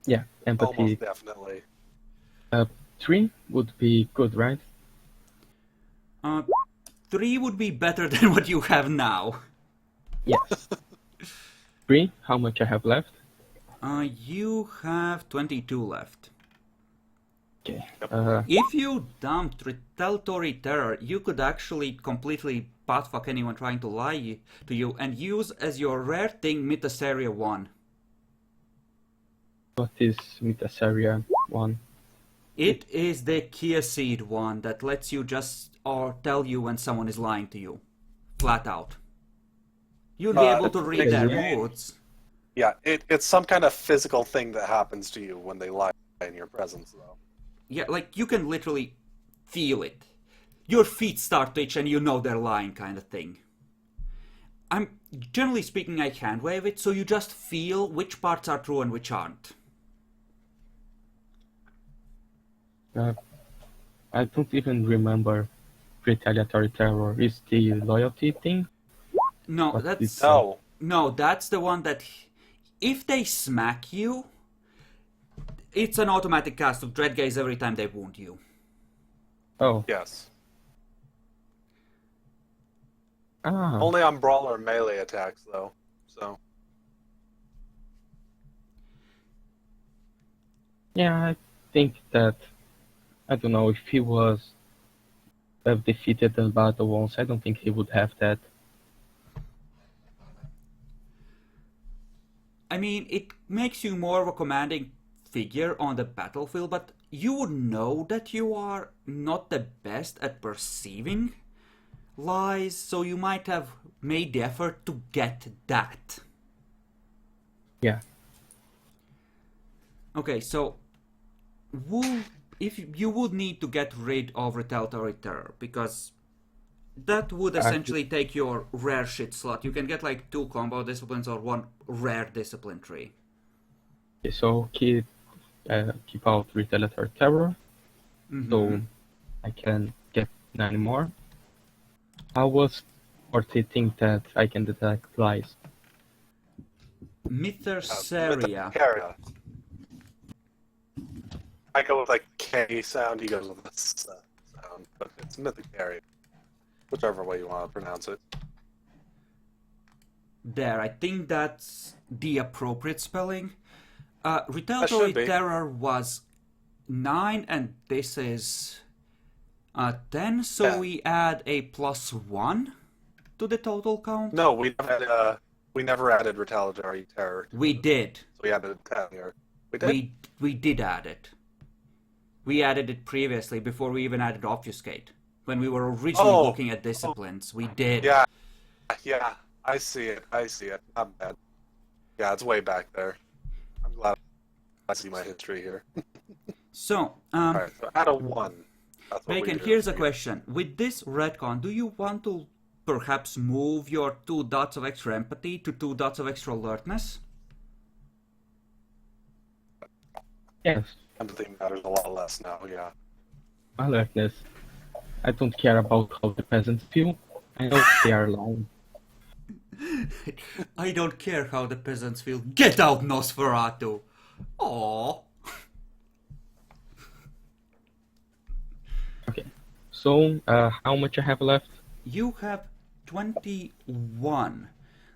Yeah, empathy. Almost definitely. 3 would be good, right? 3 would be better than what you have now. Yes. 3, how much I have left? You have 22 left. Okay. If you dumped retaliatory terror, you could actually completely buttfuck anyone trying to lie to you and use as your rare thing Mythosaria 1. What is Mythosaria 1? It is the Kia Seed one that lets you just or tell you when someone is lying to you. Flat out. You'll be able to read their moods. Yeah, it's some kind of physical thing that happens to you when they lie in your presence, though. Yeah, like you can literally feel it. Your feet start to itch and you know they're lying kind of thing. Generally speaking, I hand wave it, so you just feel which parts are true and which aren't. I don't even remember retaliatory terror. Is the loyalty thing? No, What that's... is- No, that's the one that... If they smack you, it's an automatic cast of Dread Gaze every time they wound you. Oh. Yes. Ah. Only on brawler melee attacks, though. So. Yeah, I think that... I don't know, if he was defeated in battle once, I don't think he would have that. I mean, it makes you more of a commanding figure on the battlefield, but you would know that you are not the best at perceiving lies, so you might have made the effort to get that. Yeah. Okay, so if you would need to get rid of retaliatory terror, because that would essentially take your rare shit slot. You can get like 2 combo disciplines or 1 rare discipline tree. Okay, so keep out retaliatory terror, so I can get 9 more. I was think that I can detect lies. Mythosaria. Mythosaria. I go with like K sound, he goes with the S sound, but it's Mythosaria. Whichever way you want to pronounce it. There, I think that's the appropriate spelling. Retaliatory be. terror was 9 and this is 10, so Yeah. we add a +1. to the total count? No, we never added retaliatory terror. We did. So we added 10 here. We did? We did add it. We added it previously before we even added obfuscate. When we were originally looking at disciplines, we did. Yeah, I see it. Not bad. Yeah, it's way back there. I'm glad I see my history here. So, Alright, so add a 1. That's what we Bacon, do. here's a question. With this retcon, do you want to perhaps move your 2 dots of extra empathy to 2 dots of extra alertness? Yes, Empathy matters a lot less now, yeah. alertness. I don't care about how the peasants feel. I know they are lying. I don't care how the peasants feel. Get out, Nosferatu! Aww. Okay, so how much I have left? You have 21.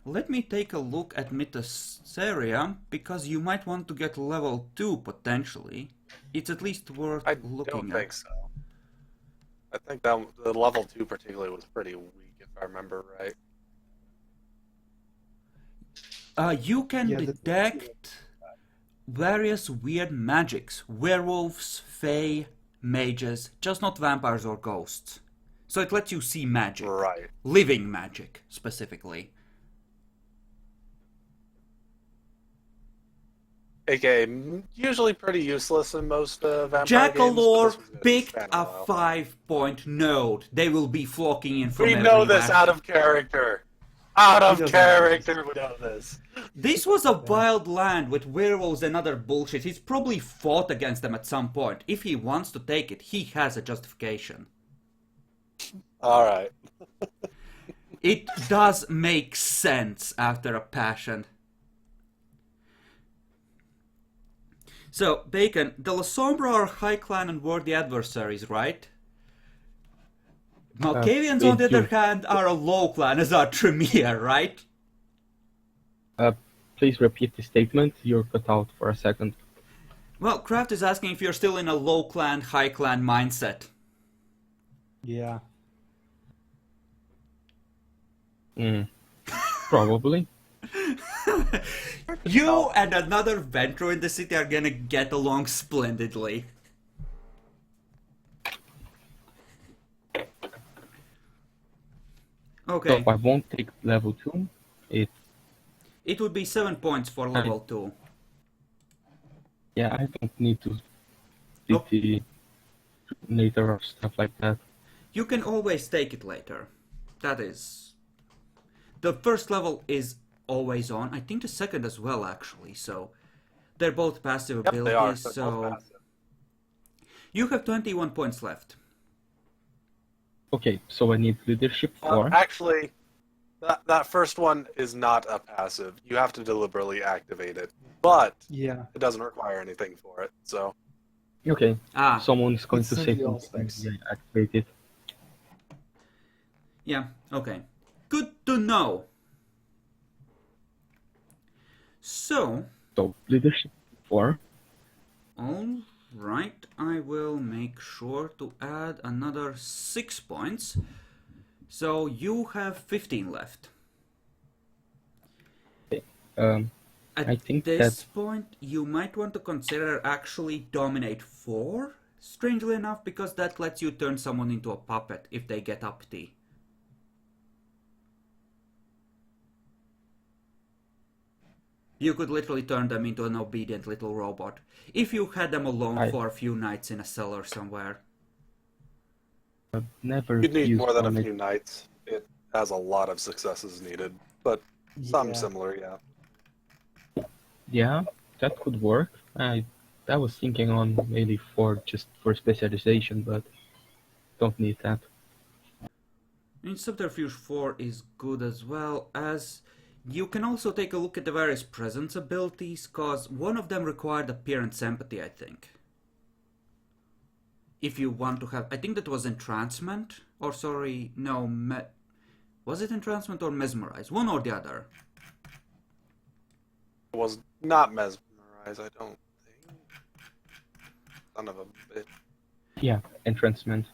Let me take a look at Mythosaria, because you might want to get level 2 potentially. It's at least worth I looking don't at. think so. I think that the level 2 particularly was pretty weak, if I remember right. You can Yeah, detect various weird magics. Werewolves, fae, mages, just not vampires or ghosts. So it lets you see magic. Right. Living magic, specifically. AKA, usually pretty useless in most vampire games. but Jackalore this was gonna picked stand a while. 5-point node. They will be flocking in from We know this everywhere. out of character. Out of doesn't. character, we know this. This was a wild land with werewolves and other bullshit. He's probably fought against them at some point. If he wants to take it, he has a justification. Alright. It does make sense after a passion. So, Bacon, the La Sombra are high clan and worthy adversaries, right? Malkavians, on the other hand, are a low clan, as are Tremere, right? Please repeat the statement. You're cut out for a second. Well, Kraft is asking if you're still in a low clan, high clan mindset. Yeah. Probably. You and another Ventro in the city are gonna get along splendidly. Okay. So I won't take level 2. It would be 7 points for level 2. Yeah, I don't need to Nope. the later or stuff like that. You can always take it later. That is... The first level is always on. I think the second as well, actually. So they're both passive Yep, abilities. they are. They're So both passive. you have 21 points left. Okay, so I need leadership 4. Actually, that first one is not a passive. You have to deliberately activate it. But Yeah. it doesn't require anything for it, so... Okay, Ah, someone's going It's to say simply all something. specs. Yeah, activate it. yeah. Okay. Good to know. So, So leadership 4. all right. I will make sure to add another 6 points. So you have 15 left. At I think this point, you might want to consider actually dominate 4, strangely enough, because that lets you turn someone into a puppet if they get uppity. You could literally turn them into an obedient little robot, if you had them alone for a few nights in a cellar somewhere. Never You'd need used more than a dominate. few nights. It has a lot of successes needed, but some Yeah. similar, yeah. Yeah, that could work. I was thinking on maybe 4 just for specialization, but don't need that. In Subterfuge 4 is good as well, as you can also take a look at the various presence abilities, cause one of them required appearance empathy, I think. If you want to have, I think that was entrancement, or sorry, no, was it entrancement or mesmerize? One or the other. It was not mesmerized, I don't think. Son of a bitch. Yeah, entrancement.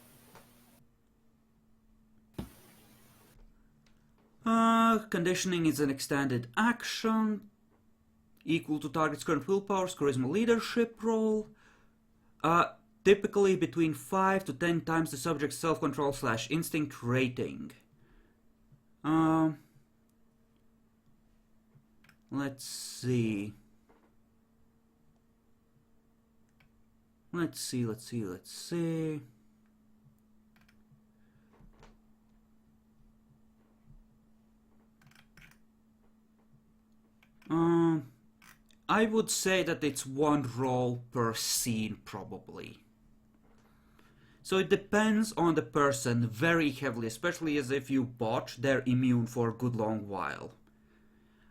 Conditioning is an extended action equal to target's current willpower's charisma leadership roll. Typically between 5 to 10 times the subject's self-control / instinct rating. Let's see. Let's see. I would say that it's one roll per scene, probably. So it depends on the person very heavily, especially as if you botch, they're immune for a good long while.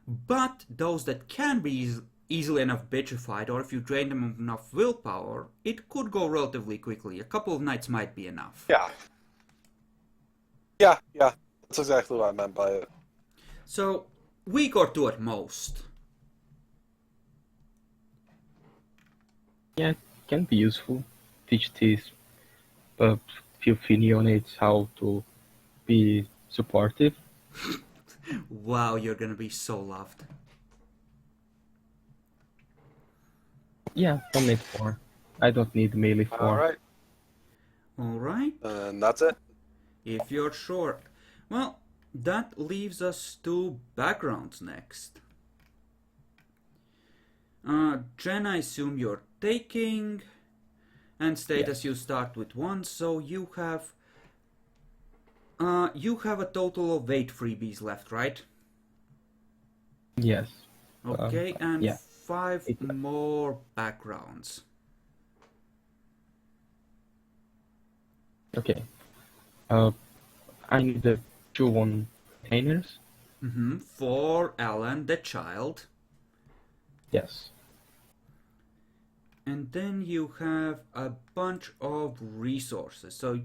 But those that can be easily enough bitchified, or if you drain them of enough willpower, it could go relatively quickly. A couple of nights might be enough. Yeah. Yeah. That's exactly what I meant by it. So, week or two at most. Yeah, it can be useful. Teach these few neonates how to be supportive. Wow, you're gonna be so loved. Yeah, don't need 4. I don't need melee 4. Alright. Alright, And that's it. if you're sure. Well, that leaves us to backgrounds next. Jen, I assume you're taking, and status you start with 1, so you have a total of 8 freebies left, right? Yes. Okay, and yeah. 5 8 left. more backgrounds. Okay. I need the 2 containers. For Alan, the child. Yes. And then you have a bunch of resources. So,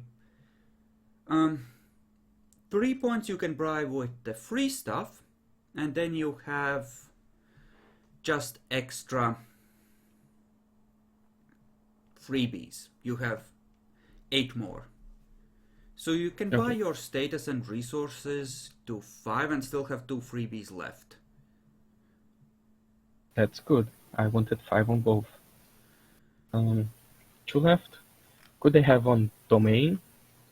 3 points you can bribe with the free stuff, and then you have just extra freebies. You have 8 more. So you can buy your status and resources to 5 and still have 2 freebies left. That's good. I wanted 5 on both. 2 left. Could I have on domain?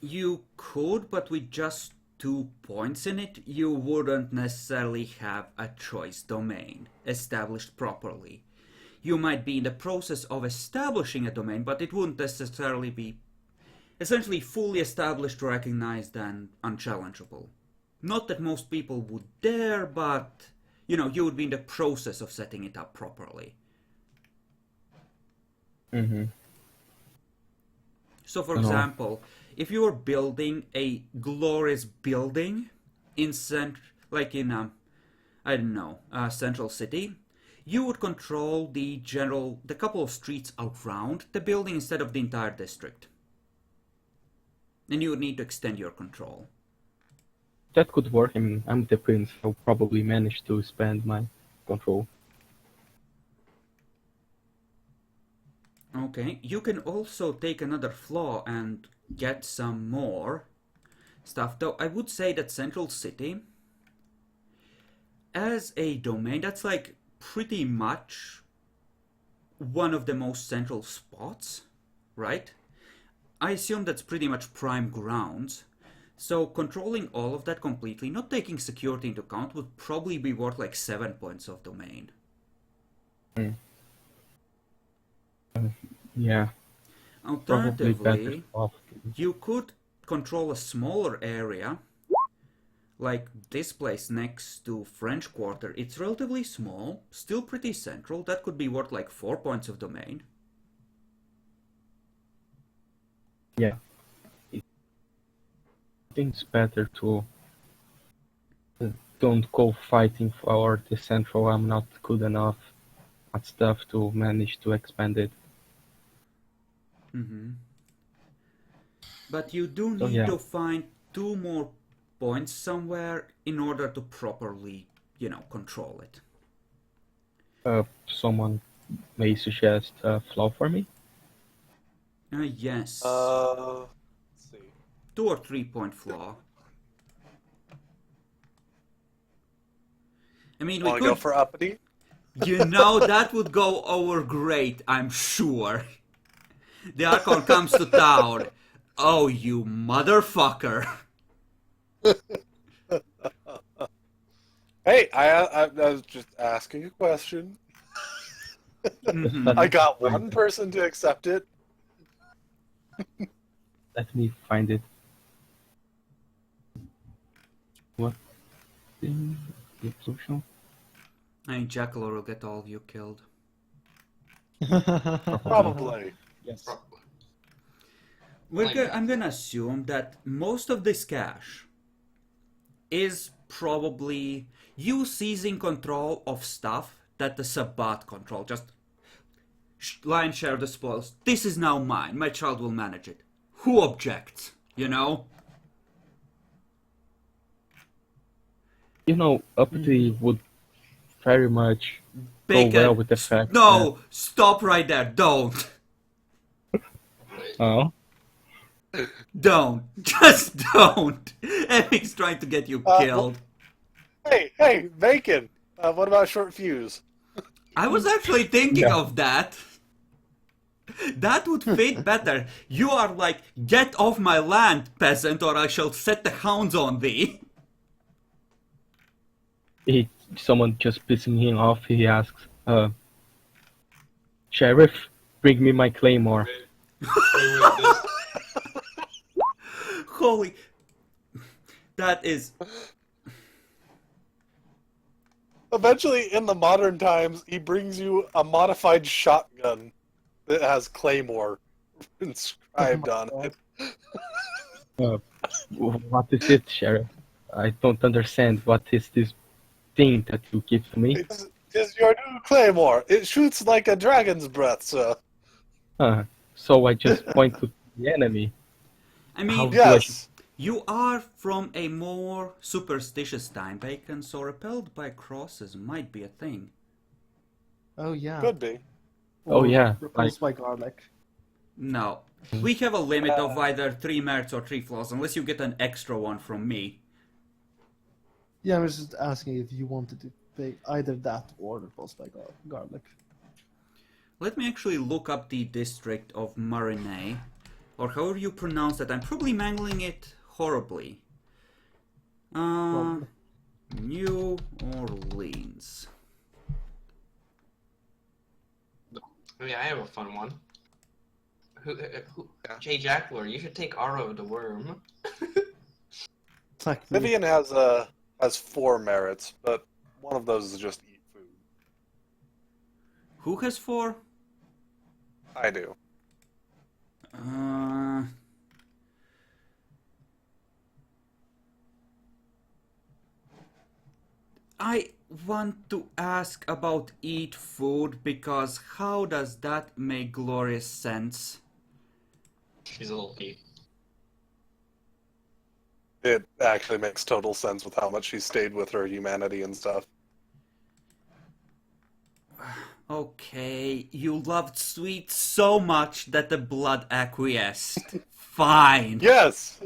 You could, but with just 2 points in it, you wouldn't necessarily have a choice domain established properly. You might be in the process of establishing a domain, but it wouldn't necessarily be essentially fully established, recognized, and unchallengeable. Not that most people would dare, but, you would be in the process of setting it up properly. So, for example, if you were building a glorious building in Central City, you would control the couple of streets around the building instead of the entire district. And you would need to extend your control. That could work. I mean, I'm the prince. I'll probably manage to expand my control. Okay, you can also take another flaw and get some more stuff. Though I would say that Central City, as a domain, that's like pretty much one of the most central spots, right? I assume that's pretty much prime grounds. So controlling all of that completely, not taking security into account, would probably be worth like 7 points of domain. Yeah. Alternatively, you could control a smaller area, like this place next to French Quarter. It's relatively small, still pretty central. That could be worth like 4 points of domain. Yeah. I think it's better to don't go fighting for the central. I'm not good enough at stuff to manage to expand it. But you do need to find 2 more points somewhere in order to properly, control it. Someone may suggest a flaw for me? Yes. Let's see. 2 or 3 point flaw. I mean, we Want to go could. for uppity? You know, that would go over great, I'm sure. The Archon comes to town. Oh, you motherfucker. Hey, I was just asking a question. Mhm. I got one person to accept it. Let me find it. What? The explosion? I mean, Jackalour will get all of you killed. Probably. Yes. Probably. I'm gonna assume that most of this cache is probably you seizing control of stuff that the Sabbat control. Just line share the spoils. This is now mine. My child will manage it. Who objects? You know? You know, uppity would very much Bacon. go well with the fact No! Stop right there. Don't. that... Oh? Don't. Just don't. Epic's trying to get you killed. Hey, Bacon! What about short fuse? I was actually thinking Yeah. of that. That would fit better. You are like, get off my land, peasant, or I shall set the hounds on thee. Someone just pissing him off, he asks, Sheriff, bring me my claymore. Holy. That is. Eventually, in the modern times, he brings you a modified shotgun that has Claymore inscribed on it. What is it, Sheriff? I don't understand. What is this thing that you give to me? It's your new Claymore. It shoots like a dragon's breath, sir. So I just point to the enemy. I mean, How do Yes. you are from a more superstitious time, Bacon, so repelled by crosses might be a thing. Oh yeah. Could be. Oh, yeah, Repulsed by garlic. No. We have a limit of either 3 merits or 3 flaws, unless you get an extra one from me. Yeah, I was just asking if you wanted to pay either that or repulsed by garlic. Let me actually look up the district of Marinay, or however you pronounce that. I'm probably mangling it horribly. Probably. New Orleans. Oh yeah, I have a fun one. Jay Jackler, you should take Aro the worm. Attack me. Vivian has 4 merits, but one of those is just eat food. Who has 4? I do. I want to ask about eat food because how does that make glorious sense? She's a little eat. It actually makes total sense with how much she stayed with her humanity and stuff. Okay, you loved sweet so much that the blood acquiesced. Fine. Yes!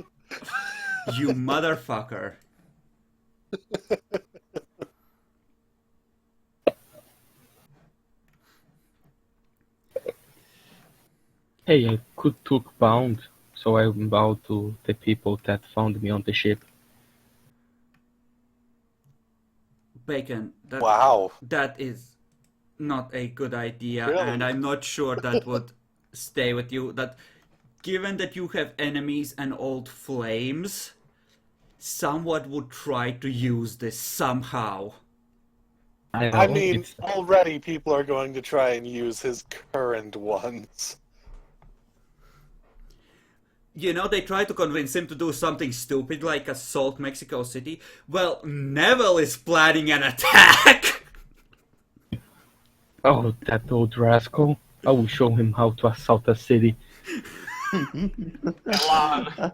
You motherfucker. Hey, I could took bound, so I bow to the people that found me on the ship. Bacon, Wow. that is not a good idea, Really? and I'm not sure that would stay with you. That, given that you have enemies and old flames, someone would try to use this somehow. I mean, already people are going to try and use his current ones. You know, they try to convince him to do something stupid like assault Mexico City. Well, Neville is planning an attack! Oh, that old rascal. I will show him how to assault a city. Elon.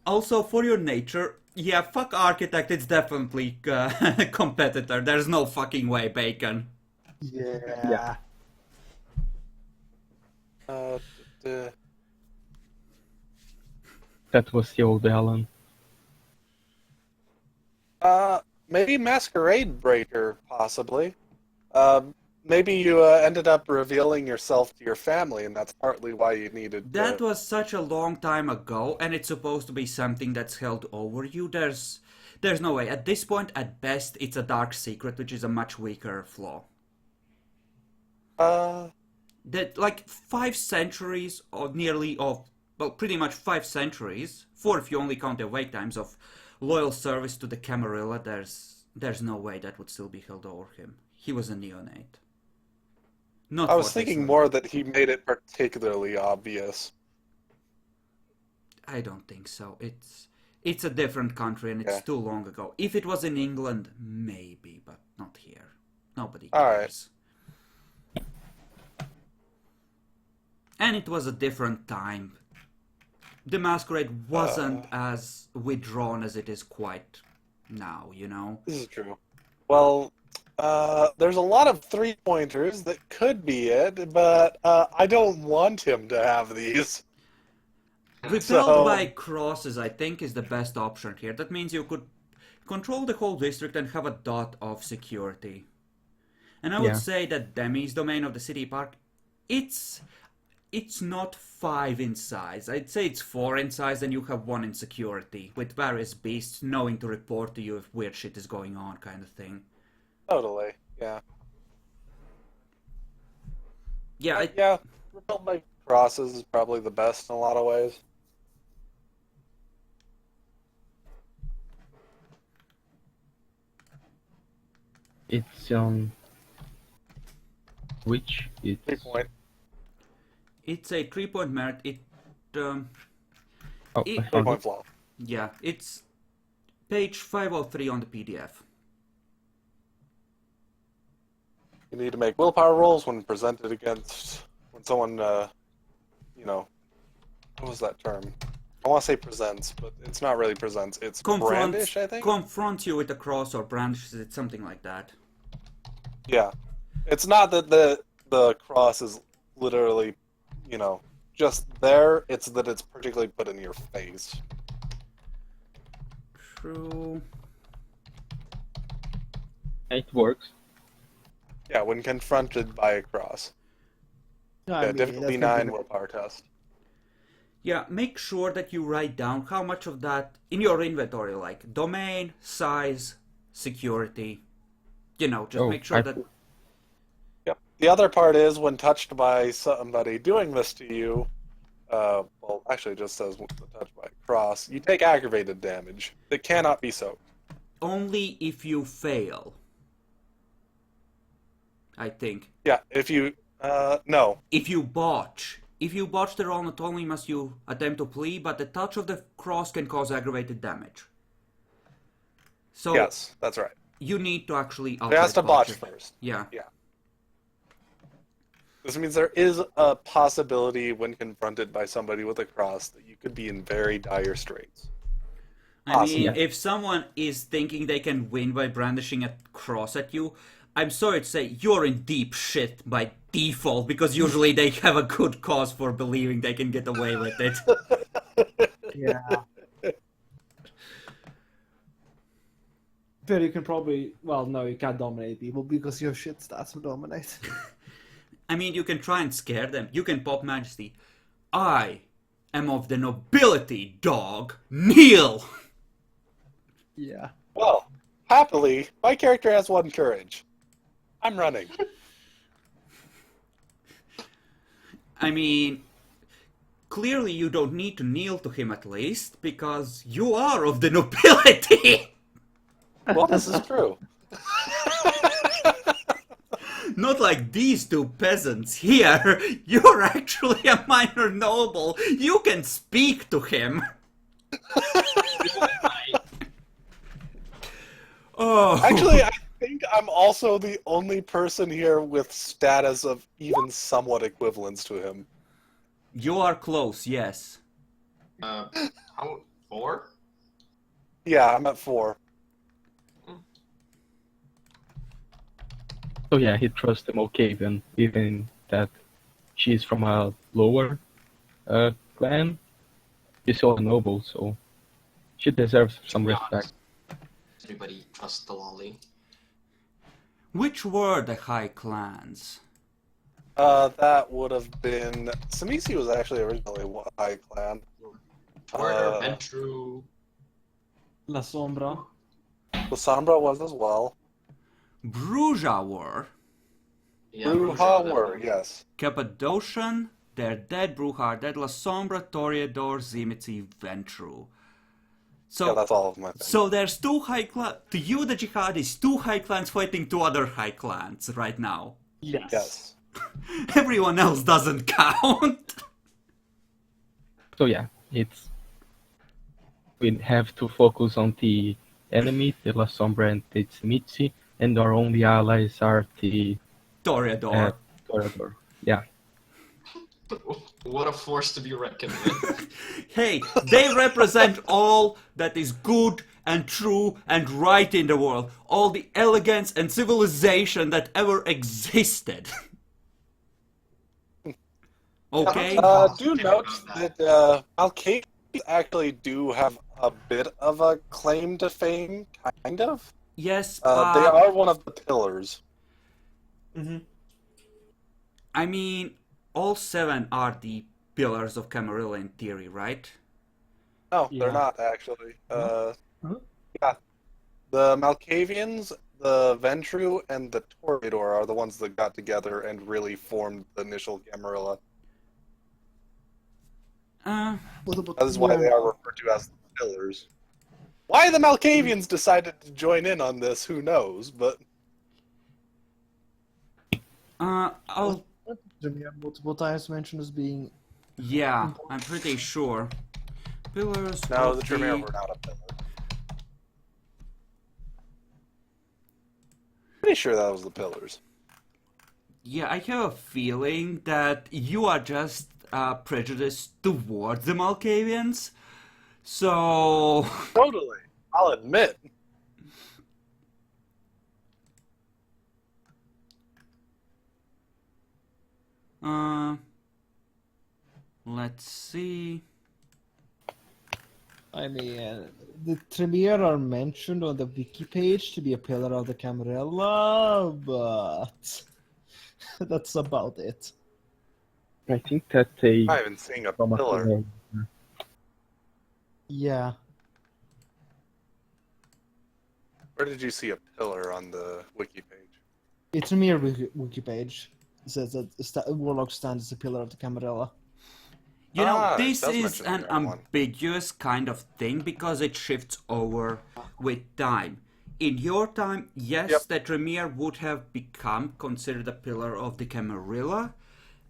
Also, for your nature, yeah, fuck Architect, it's definitely a competitor. There's no fucking way, Bacon. Yeah. That was the old Alan. maybe Masquerade Breaker, possibly. Maybe you ended up revealing yourself to your family, and that's partly why you needed That to... was such a long time ago, and it's supposed to be something that's held over you. There's no way. At this point, at best, it's a dark secret, which is a much weaker flaw. That, like, 5 centuries, or nearly of, well, pretty much 5 centuries, 4 if you only count the wait times, of loyal service to the Camarilla, there's no way that would still be held over him. He was a neonate. Not I was what they thinking said. more that he made it particularly obvious. I don't think so. It's a different country and it's Yeah. too long ago. If it was in England, maybe, but not here. Nobody All right. cares. And it was a different time. The Masquerade wasn't as withdrawn as it is quite now, you know? This is true. Well, there's a lot of 3-pointers that could be it, but I don't want him to have these. Repelled So- by crosses, I think, is the best option here. That means you could control the whole district and have a dot of security. And I would Yeah. say that Demi's domain of the city park, it's not 5 in size. I'd say it's 4 in size, and you have 1 in security, with various beasts knowing to report to you if weird shit is going on, kind of thing. Totally, yeah. Yeah, Yeah, repelled by crosses is probably the best in a lot of ways. It's which it's 3-point. it's a 3-point merit. oh, it- I found 3-point it. flaw. Yeah, it's page 503 on the PDF. You need to make willpower rolls when presented against... When someone, you know... What was that term? I want to say presents, but it's not really presents. It's brandish, I think? Confronts you with a cross or brandishes it, something like that. Yeah. It's not that the cross is literally, you know, just there. It's that it's particularly put in your face. True. It works. Yeah, when confronted by a cross. No, I Yeah, mean, difficulty that's 9 good. willpower test. Yeah, make sure that you write down how much of that in your inventory, like domain, size, security. You know, just Oh, make sure that. Yep. The other part is when touched by somebody doing this to you, well, actually it just says when touched by a cross, you take aggravated damage. It cannot be soaked. Only if you fail. I think. Yeah, if you, no. If you botch. If you botch the roll, not only must you attempt to flee, but the touch of the cross can cause aggravated damage. So Yes, that's right. you need to actually It has to botch it. first. Yeah. This means there is a possibility when confronted by somebody with a cross that you could be in very dire straits. I mean, Awesome. if someone is thinking they can win by brandishing a cross at you, I'm sorry to say you're in deep shit by default, because usually they have a good cause for believing they can get away with it. Yeah. But you can probably, well, no, you can't dominate people because your shit stats will dominate. I mean, you can try and scare them. You can pop Majesty. I am of the nobility, dog. Kneel! Yeah. Well, happily, my character has 1 courage. I'm running. I mean, clearly you don't need to kneel to him at least, because you are of the nobility! Well, this is true. Not like these 2 peasants here. You're actually a minor noble. You can speak to him. Oh. Actually, I think I'm also the only person here with status of even somewhat equivalence to him. You are close, yes. How 4? Yeah, I'm at 4. So yeah, he trusts him okay then, even that she's from a lower clan. She's still a noble, so she deserves some respect. everybody trusts the lolly. Which were the high clans? That would have been... Samisi was actually originally a high clan. Order, Ventru. La Sombra. The Sombra was as well. Bruja were. Yeah, Bruja were, yes. Cappadocian, they're dead. Bruja are dead. La Sombra, Toreador, Zimitzi, Ventru. So, Yeah, that's all of my things. so there's two high clans. To you, the Jyhad is two high clans fighting two other high clans right now. Yes. Everyone else doesn't count. So yeah, we have to focus on the enemy, the La Sombra and the Tzimizi, and our only allies are the Toreador. Toreador. Yeah. What a force to be reckoned with. Hey, they represent all that is good and true and right in the world. All the elegance and civilization that ever existed. Okay? Do note that Malkavians actually do have a bit of a claim to fame, kind of. Yes, They are one of the pillars. I mean, all 7 are the pillars of Camarilla in theory, right? No, Yeah. they're not actually. Huh? Yeah, the Malkavians, the Ventru, and the Toreador are the ones that got together and really formed the initial Camarilla. That is why they are referred to as the pillars. Why the Malkavians decided to join in on this, who knows? But I'll... Tremere multiple times mentioned as being. Yeah, I'm pretty sure. Pillars no, of the Tremere were not a pillar. Pretty sure that was the pillars. Yeah, I have a feeling that you are just prejudiced towards the Malkavians. So... Totally, I'll admit. Let's see. I mean, the Tremere are mentioned on the wiki page to be a pillar of the Camarilla, but that's about it. I think that they I haven't seen a from a pillar. pillar. Yeah. Where did you see a pillar on the wiki page? The Tremere wiki page says that Warlock stands as a pillar of the Camarilla. You know, It this does is mention an the other one. ambiguous kind of thing because it shifts over with time. In your time, yes, Yep. the Tremere would have become considered a pillar of the Camarilla,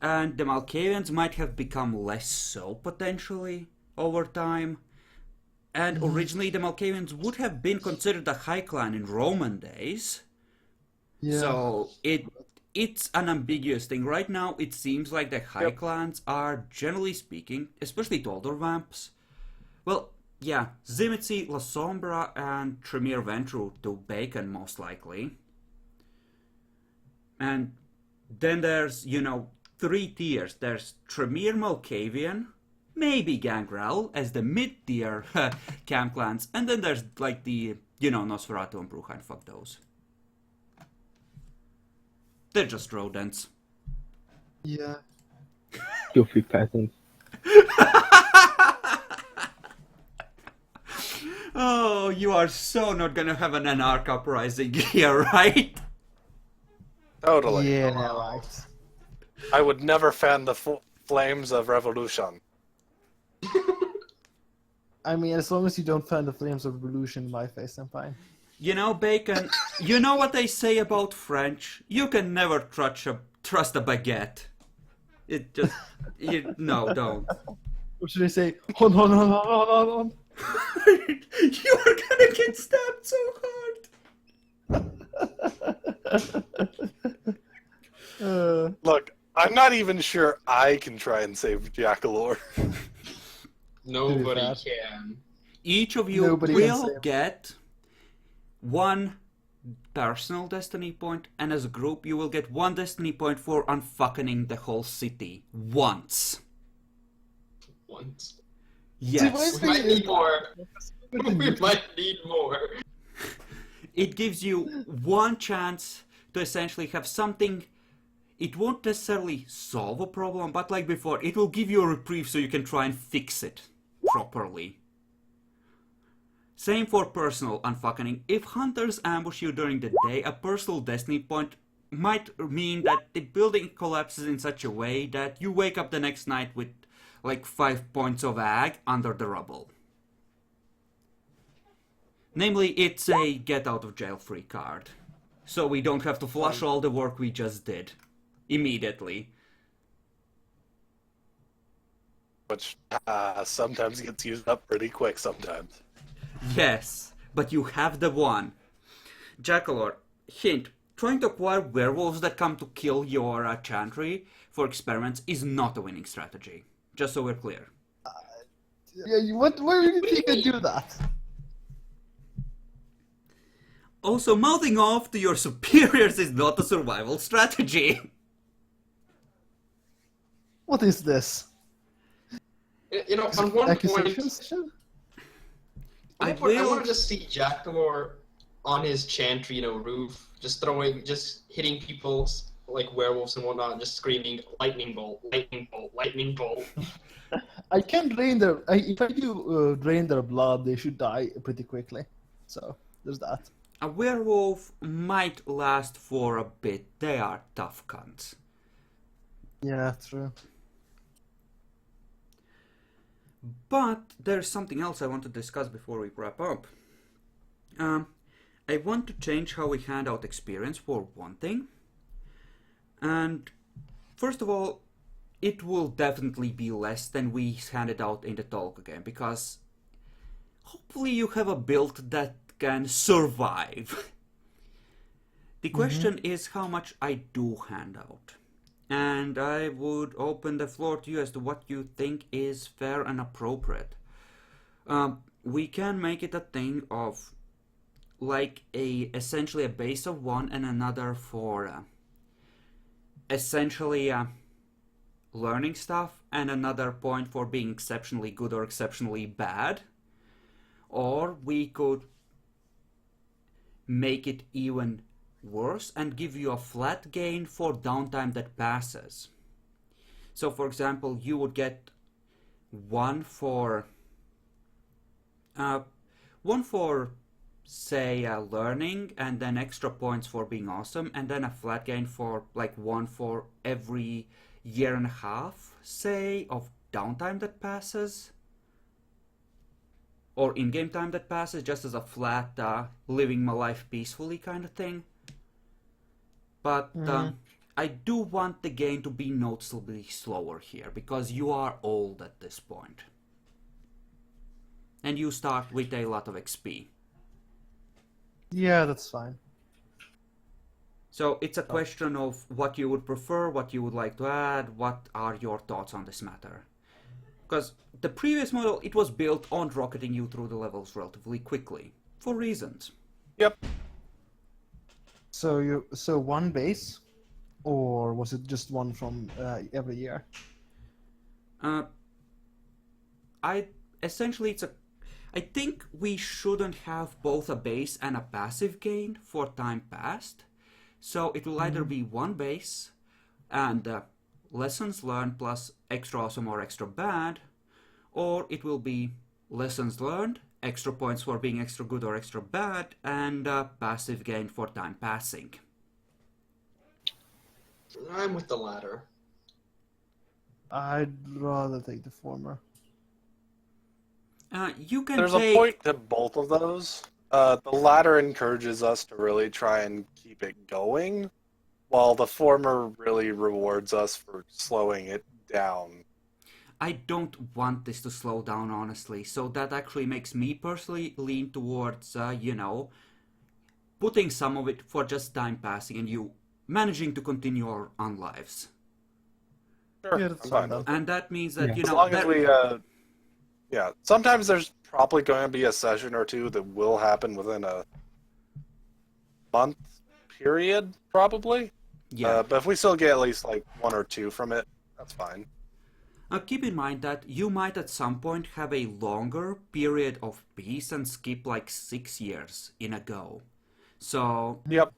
and the Malkavians might have become less so, potentially, over time. And originally, the Malkavians would have been considered a high clan in Roman days. Yeah. So it's an ambiguous thing. Right now, it seems like the high clans are, generally speaking, especially to older vamps. Well, yeah, Zimitzi, La Sombra, and Tremere Ventru to Bacon, most likely. And then there's, 3 tiers. There's Tremere Malkavian, maybe Gangrel as the mid-tier camp clans, and then there's like the, Nosferatu and Bruja, and fuck those. They're just rodents. Yeah. Filthy peasants. Oh, you are so not gonna have an anarch uprising here, right? Totally. Yeah, right. I would never fan the flames of revolution. I mean, as long as you don't fan the flames of revolution in my face, I'm fine. Bacon, you know what they say about French? You can never trust a baguette. It just... no, don't. What should I say? On. You are gonna get stabbed so hard! Look, I'm not even sure I can try and save Jackalore. Nobody bad. can. Each of you Nobody can will save. get 1 personal destiny point, and as a group you will get 1 destiny point for unfucking the whole city. Once. Once. Yes. See, We might need more. We might need more. it gives you one chance to essentially have something. It won't necessarily solve a problem, but like before, it will give you a reprieve so you can try and fix it properly. Same for personal unfucking. If hunters ambush you during the day, a personal destiny point might mean that the building collapses in such a way that you wake up the next night with like 5 points of ag under the rubble. Namely, it's a get out of jail free card. So we don't have to flush all the work we just did immediately. Which sometimes gets used up pretty quick sometimes. Yes, but you have the one. Jackalor, hint, trying to acquire werewolves that come to kill your chantry for experiments is not a winning strategy. Just so we're clear. Yeah, where do you think I do that? Also, mouthing off to your superiors is not a survival strategy. What is this? You know, on one point, Accusation? I want to just see Jackalor on his chantry, roof, just hitting people like werewolves and whatnot, just screaming, lightning bolt, lightning bolt, lightning bolt. I can drain their. If I do drain their blood, they should die pretty quickly. So there's that. A werewolf might last for a bit. They are tough cunts. Yeah, true. But there's something else I want to discuss before we wrap up. I want to change how we hand out experience for one thing. And first of all, it will definitely be less than we handed out in the talk game, because hopefully you have a build that can survive. The question is how much I do hand out. And I would open the floor to you as to what you think is fair and appropriate. We can make it a thing of like essentially a base of one and another for essentially learning stuff, and another point for being exceptionally good or exceptionally bad. Or we could make it even worse and give you a flat gain for downtime that passes. So for example, you would get one for say learning, and then extra points for being awesome, and then a flat gain for like one for every year and a half, say, of downtime that passes, or in-game time that passes, just as a flat living my life peacefully kind of thing. But I do want the game to be noticeably slower here, because you are old at this point. And you start with a lot of XP. Yeah, that's fine. So it's a question of what you would prefer, what you would like to add, what are your thoughts on this matter. Because the previous model, it was built on rocketing you through the levels relatively quickly, for reasons. Yep. So one base, or was it just one from every year? I think we shouldn't have both a base and a passive gain for time passed. So it will either be one base and lessons learned plus extra awesome or extra bad, or it will be lessons learned, extra points for being extra good or extra bad, and passive gain for time passing. I'm with the latter. I'd rather take the former. You can There's take... a point to both of those. The latter encourages us to really try and keep it going, while the former really rewards us for slowing it down. I don't want this to slow down, honestly, so that actually makes me personally lean towards, putting some of it for just time passing and you managing to continue your own lives. Sure, Yeah, I'm that's fine. fine. And that means that, Yeah. As long as we, yeah, sometimes there's probably going to be a session or two that will happen within a month period, probably. Yeah. But if we still get at least like one or two from it, that's fine. Keep in mind that you might at some point have a longer period of peace and skip like 6 years in a go. So Yep.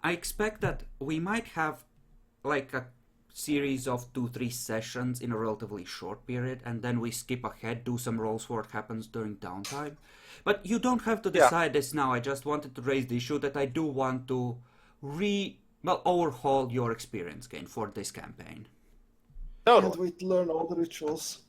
I expect that we might have like a series of 2-3 sessions in a relatively short period, and then we skip ahead, do some rolls for what happens during downtime. But you don't have to decide this now. I just wanted to raise the issue that I do want to overhaul your experience gain for this campaign. Totally. Can't wait to learn all the rituals.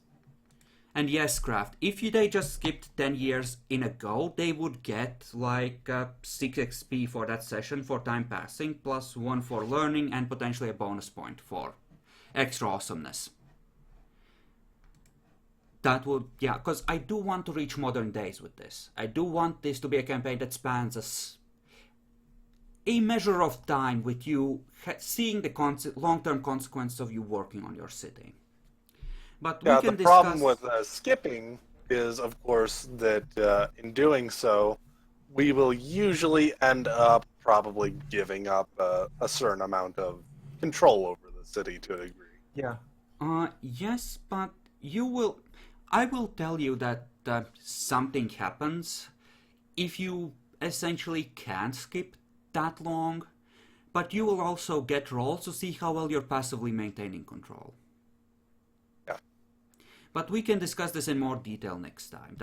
And yes, Craft, if they just skipped 10 years in a go, they would get like 6 XP for that session for time passing, plus 1 for learning, and potentially a bonus point for extra awesomeness. That would, yeah, because I do want to reach modern days with this. I do want this to be a campaign that spans a measure of time with you seeing the long-term consequences of you working on your city. But we can the problem with skipping is, of course, that in doing so, we will usually end up probably giving up a certain amount of control over the city to a degree. Yeah. Yes, but I will tell you that something happens if you essentially can't skip that long, but you will also get rolls to see how well you're passively maintaining control. But we can discuss this in more detail next time.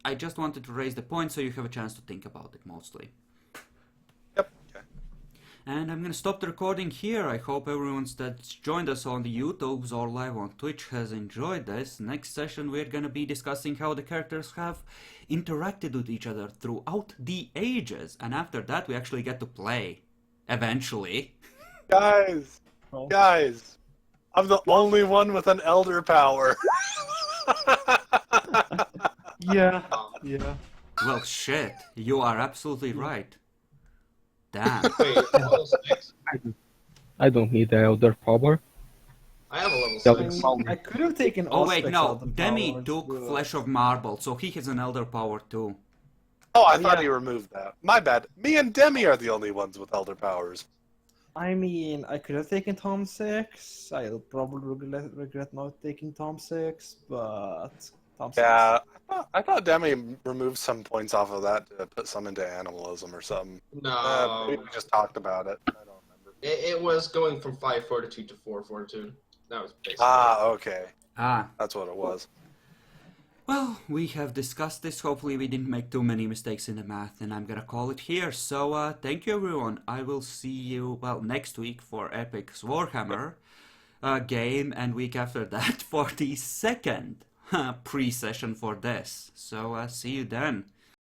I just wanted to raise the point so you have a chance to think about it mostly. Yep. Okay. And I'm going to stop the recording here. I hope everyone that's joined us on the YouTubes or live on Twitch has enjoyed this. Next session we're going to be discussing how the characters have interacted with each other throughout the ages. And after that we actually get to play. Eventually. Guys! Guys! I'm the only one with an elder power. Yeah. Well, shit. You are absolutely right. Damn. Wait, level 6? I don't need the elder power. I have a level Elder 6. power. I could have taken. Oh wait, Ospec's no. elder Demi power took to- Flesh of Marble, so he has an elder power too. Oh, I thought Yeah. he removed that. My bad. Me and Demi are the only ones with elder powers. I mean, I could have taken Tom 6. I'll probably regret not taking Tom 6, but Tom 6. Yeah, I thought Demi removed some points off of that to put some into animalism or something. No. Maybe we just talked about it. I don't remember. It was going from 5 fortitude to 4 fortitude. That was basically Okay. Ah, That's what it was. well, we have discussed this. Hopefully we didn't make too many mistakes in the math, and I'm gonna call it here. So, thank you everyone. I will see you, well, next week for Epic's Warhammer game, and week after that for the second pre-session for this. So, see you then.